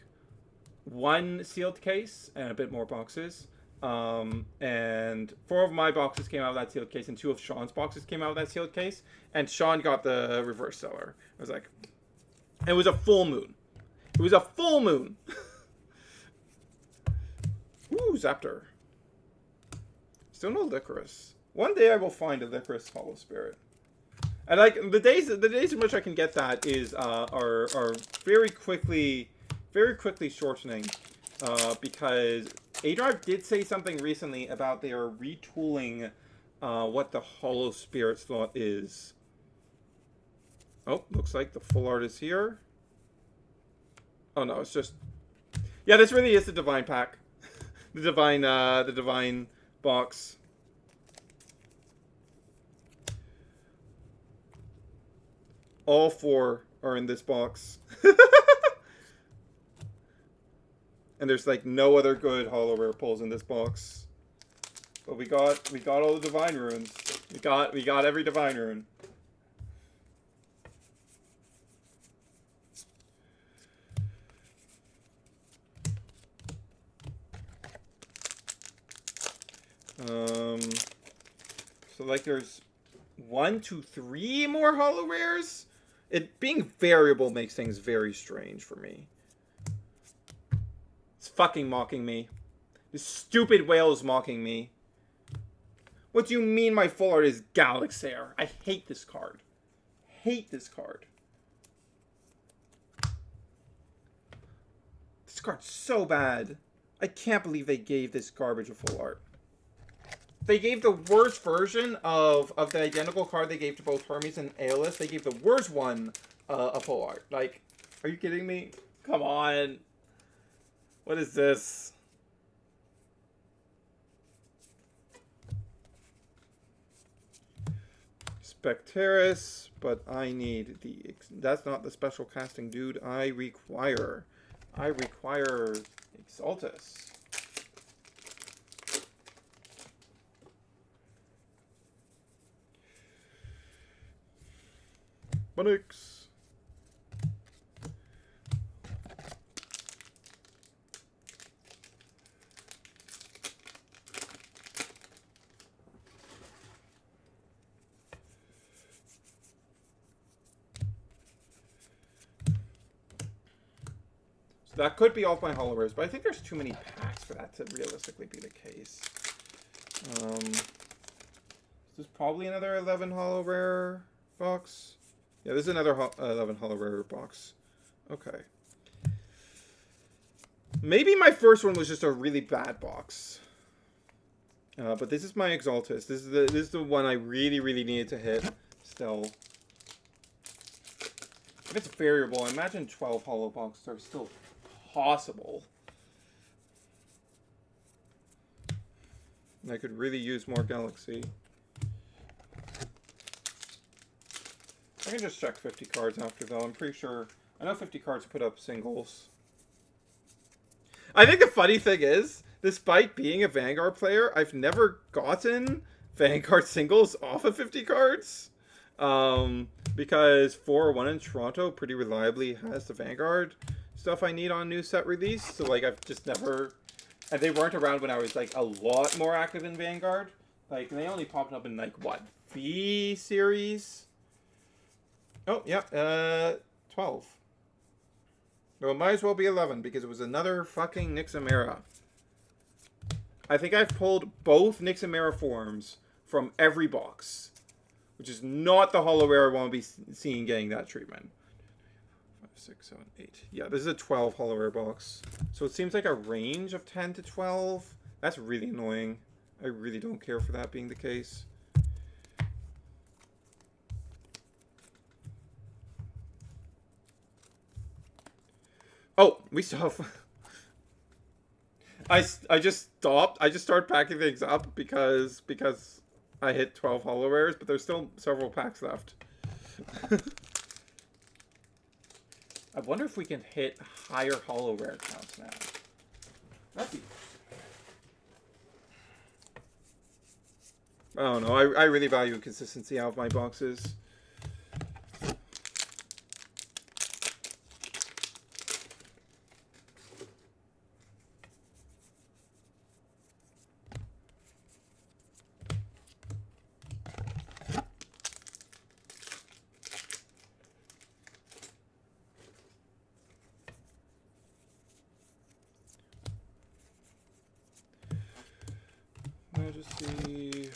1 sealed case and a bit more boxes. And 4 of my boxes came out of that sealed case, and 2 of Sean's boxes came out of that sealed case, and Sean got the reverse stellar. I was like, it was a full moon. It was a full moon. Ooh, Zaptor. Still no Licorice. One day I will find a Licorice Hollow Spirit. And like the days in which I can get that are very quickly shortening, because A-Drive did say something recently about they are retooling what the Hollow Spirit slot is. Oh, looks like the full art is here. Oh no, it's just... Yeah, this really is the divine pack. The divine box. All 4 are in this box. And there's like no other good holo rare pulls in this box. But we got all the divine runes. We got every divine rune. So like there's 1, 2, 3 more holo rares. It being variable makes things very strange for me. It's fucking mocking me. This stupid whale is mocking me. What do you mean my full art is Galaxair? I hate this card. Hate this card. This card's so bad. I can't believe they gave this garbage a full art. They gave the worst version of the identical card they gave to both Hermes and Aeolus. They gave the worst one a full art. Like, are you kidding me? Come on. What is this? Spectaris, but I need the... That's not the special casting, dude. I require Exaltus. Bunix. So that could be all of my holo rares, but I think there's too many packs for that to realistically be the case. This is probably another 11 holo rare box. Yeah, this is another 11 holo rare box. Okay. Maybe my first one was just a really bad box. But this is my Exaltus. This is the one I really, really needed to hit still. If it's variable, I imagine 12 holo boxes are still possible. I could really use more Galaxy. I can just check 50 cards after, though. I'm pretty sure... I know 50 cards put up singles. I think the funny thing is, despite being a Vanguard player, I've never gotten Vanguard singles off of 50 cards. Because 401 in Toronto pretty reliably has the Vanguard stuff I need on new set release. So, like, I've just never... And they weren't around when I was, like, a lot more active in Vanguard. Like, they only popped up in, like, what? V series? Oh, yeah, 12. Well, it might as well be 11, because it was another fucking Nixamera. I think I've pulled both Nixamera forms from every box, which is not the holo rare I want to be seeing getting that treatment. 5, 6, 7, 8. Yeah, this is a 12 holo rare box. So it seems like a range of 10 to 12. That's really annoying. I really don't care for that being the case. Oh, we still have... I just stopped. I just started packing things up because I hit 12 holo rares, but there's still several packs left. I wonder if we can hit higher holo rare counts now. That'd be... I don't know. I really value consistency out of my boxes. Majesty.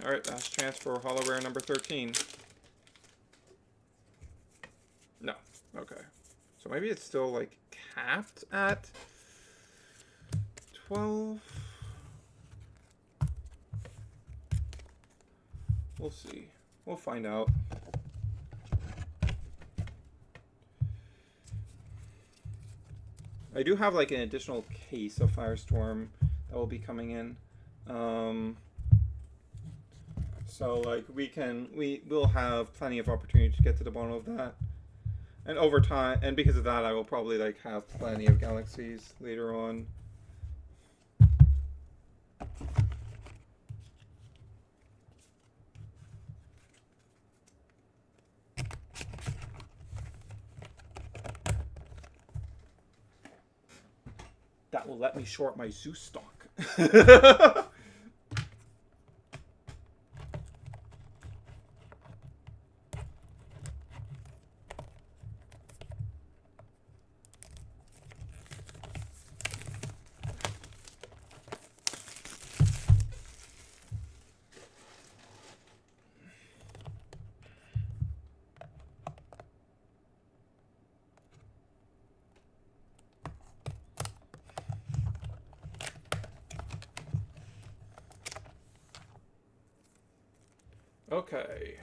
Alright, last chance for holo rare number 13. No. Okay. So maybe it's still, like, capped at 12? We'll see. We'll find out. I do have like an additional case of Firestorm that will be coming in. So like we'll have plenty of opportunity to get to the bottom of that. And over time, and because of that, I will probably like have plenty of galaxies later on. That will let me short my Zeus stock. Okay.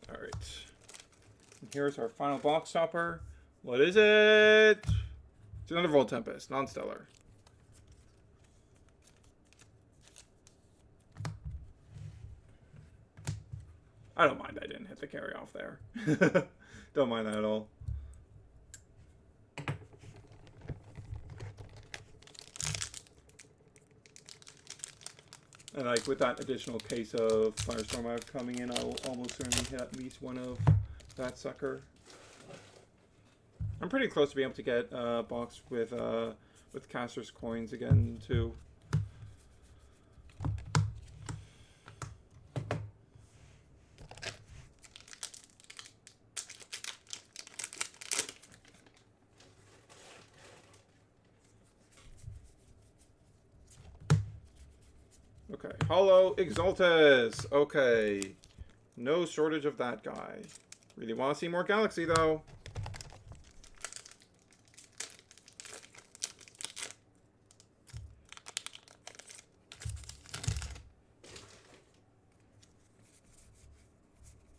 All right. And here's our final box topper. What is it? It's another Volt Tempest, non-stellar. I don't mind I didn't hit the carry off there. Don't mind that at all. And like with that additional case of Firestorm I have coming in, I will almost certainly hit at least one of that sucker. I'm pretty close to being able to get a box with Caster's coins again too. Okay, Hollow Exaltus. Okay, no shortage of that guy. Really want to see more Galaxy though.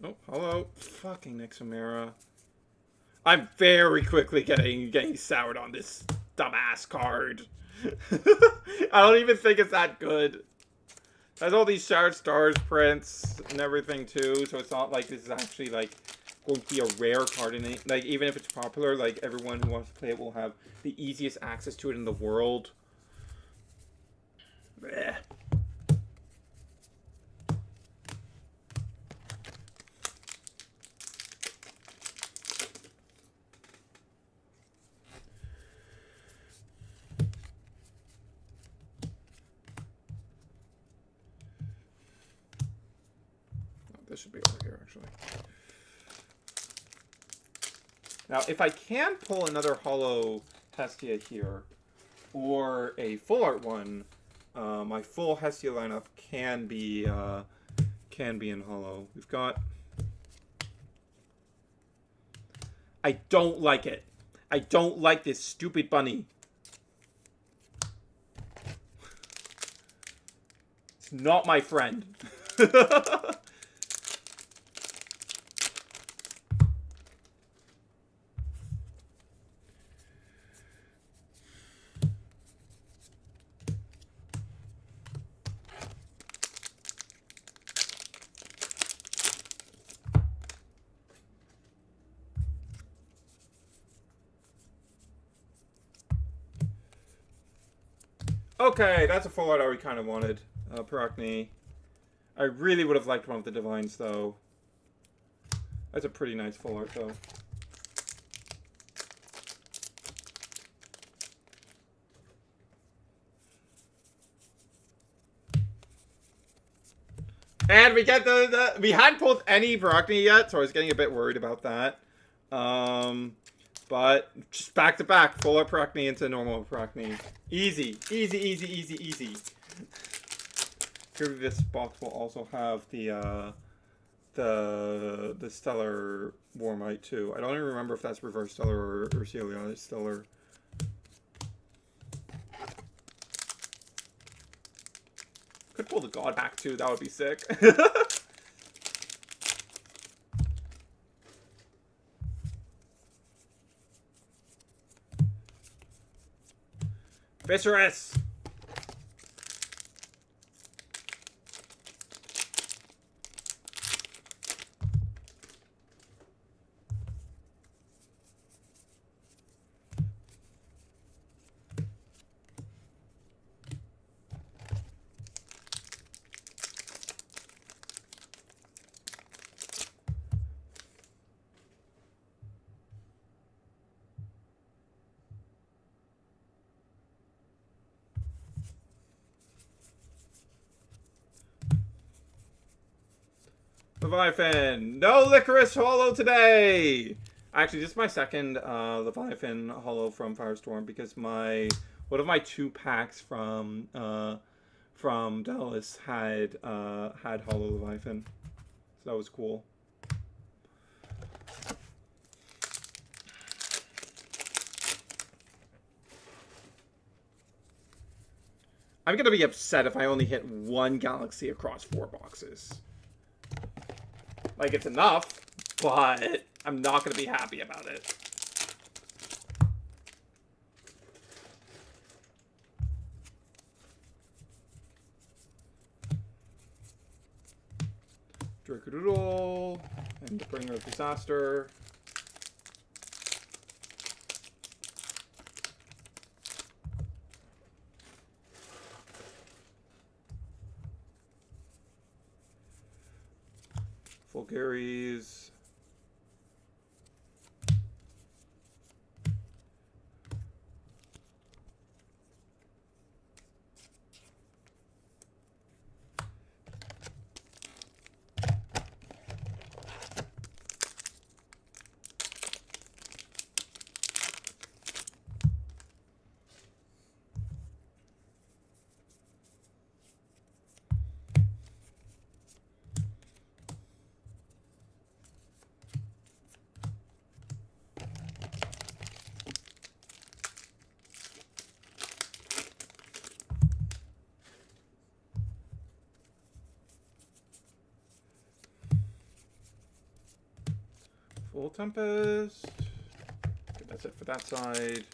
Oh, hello. Fucking Nixamera. I'm very quickly getting soured on this dumbass card. I don't even think it's that good. It has all these Shard Stars prints and everything too, so it's not like this is actually like going to be a rare card in it. Like even if it's popular, like everyone who wants to play it will have the easiest access to it in the world. Blech. This should be over here, actually. Now, if I can pull another Hollow Hestia here, or a full art one, my full Hestia lineup can be in Hollow. We've got. I don't like it. I don't like this stupid bunny. It's not my friend. Okay, that's a full art I already kind of wanted. Pirachne. I really would have liked one of the Divines, though. That's a pretty nice full art, though. And we get we hadn't pulled any Pirachne yet, so I was getting a bit worried about that. But just back to back, full art Pirachne into normal Pirachne. Easy, easy, easy, easy, easy. Here, this box will also have the Stellar Warmite too. I don't even remember if that's Reverse Stellar or Celion Stellar. Could pull the God back too. That would be sick. Fissurus! Leviathan! No Licorice Hollow today! Actually, this is my second Leviathan Hollow from Firestorm because one of my 2 packs from Dallas had Hollow Leviathan. So that was cool. I'm gonna be upset if I only hit 1 Galaxy across 4 boxes. Like, it's enough, but I'm not going to be happy about it. Dracodoodle, and the Bringer of Disaster. Fulgaries. Full Tempest. Okay, that's it for that side.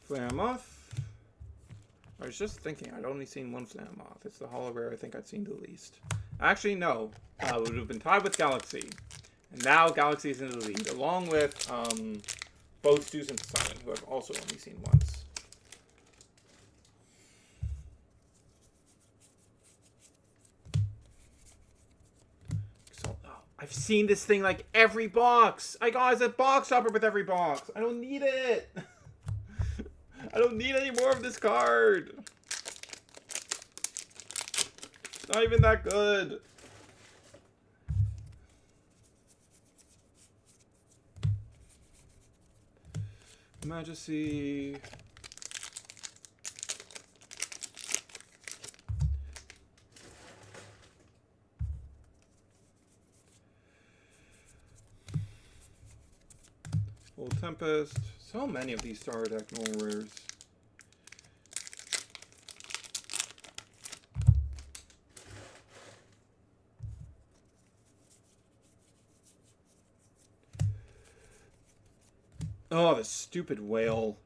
Flaremoth. I was just thinking, I'd only seen 1 Flaremoth. It's the holo rare I think I'd seen the least. Actually, no. It would have been tied with Galaxy. And now Galaxy is in the lead, along with both Zeus and Poseidon, who I've also only seen once. So, I've seen this thing like every box. I got a box topper with every box. I don't need it. I don't need any more of this card. It's not even that good. Majesty. Full Tempest. So many of these Star Deck normal rares. Oh, the stupid whale.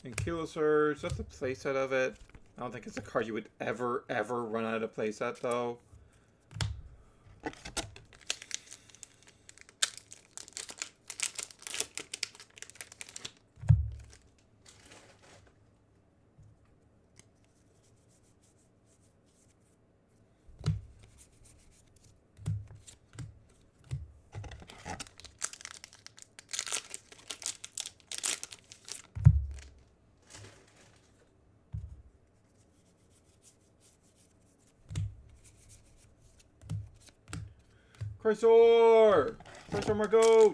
And Kilo Surge, that's a playset of it. I don't think it's a card you would ever run out of playset, though. Chrysor! Chrysor Margot!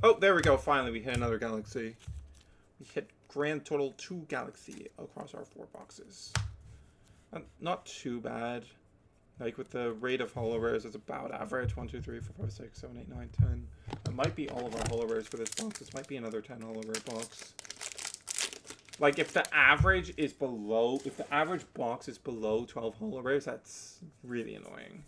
Oh, there we go. Finally, we hit another galaxy. We hit grand total 2 galaxy across our 4 boxes. Not too bad. Like with the rate of holo rares, it's about average. 1, 2, 3, 4, 5, 6, 7, 8, 9, 10. That might be all of our holo rares for this box. This might be another 10 holo rare box. Like if the average is below, if the average box is below 12 holo rares, that's really annoying.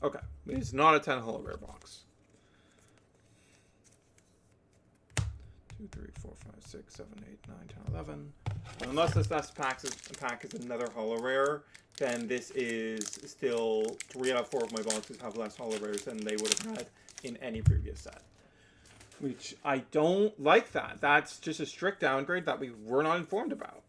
Okay, it's not a 10 holo rare box. 2, 3, 4, 5, 6, 7, 8, 9, 10, 11. Unless this last pack is another holo rare, then this is still 3 out of 4 of my boxes have less holo rares than they would have had in any previous set. Which I don't like that. That's just a strict downgrade that we were not informed about.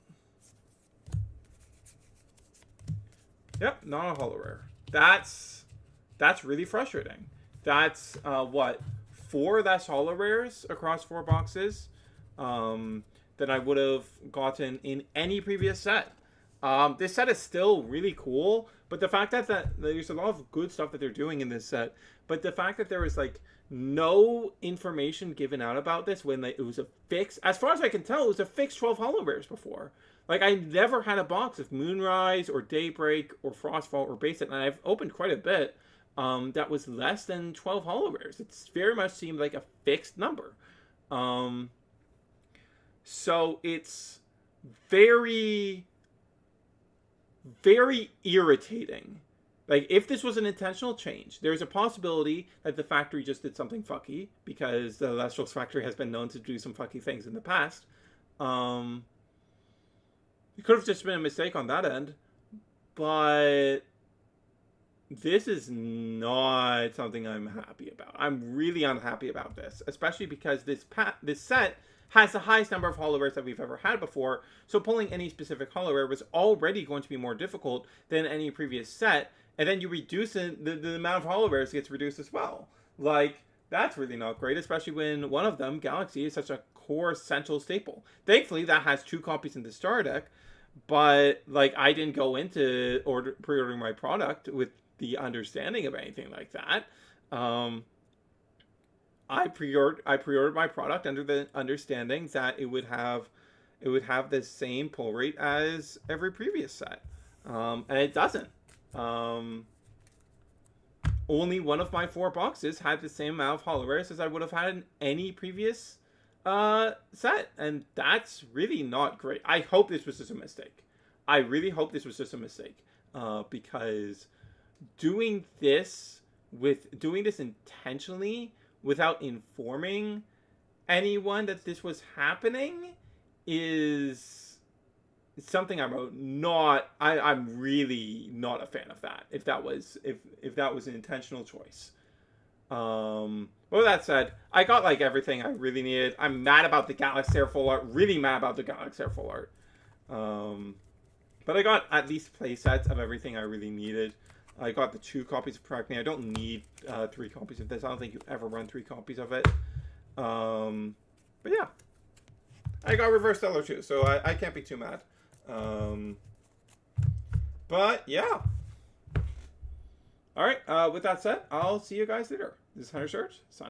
Yep, not a holo rare. That's really frustrating. That's, what, 4 less holo rares across 4 boxes than I would have gotten in any previous set. This set is still really cool, but the fact that there's a lot of good stuff that they're doing in this set, but the fact that there was, like, no information given out about this when it was a fix, as far as I can tell, it was a fixed 12 holo rares before. Like, I never had a box of Moonrise or Daybreak or Frostfall or Base Set, and I've opened quite a bit. That was less than 12 holo rares. It very much seemed like a fixed number. So it's very, very irritating. Like, if this was an intentional change, there's a possibility that the factory just did something fucky, because the Elestrals factory has been known to do some fucky things in the past. It could have just been a mistake on that end, but this is not something I'm happy about. I'm really unhappy about this, especially because this set has the highest number of holo rares that we've ever had before. So pulling any specific holo rare was already going to be more difficult than any previous set, and then you reduce it, the amount of holo rares gets reduced as well. Like, that's really not great, especially when one of them, Galaxy, is such a core essential staple. Thankfully, that has 2 copies in the star deck, but like I didn't go into pre-ordering my product with the understanding of anything like that. I pre-ordered my product under the understanding that it would have the same pull rate as every previous set, and it doesn't. Only one of my 4 boxes had the same amount of holo rares as I would have had in any previous set, and that's really not great. I hope this was just a mistake. I really hope this was just a mistake, because doing this intentionally without informing anyone that this was happening is something I'm really not a fan of that. If that was an intentional choice. With that said, I got like everything I really needed. I'm mad about the Galaxair full art. Really mad about the Galaxair full art. But I got at least playsets of everything I really needed. I got the 2 copies of Pracne. I don't need 3 copies of this. I don't think you ever run 3 copies of it. But yeah. I got Reverse Stellar too, so I can't be too mad. But yeah. Alright, with that said, I'll see you guys later. This is Hunter Surge.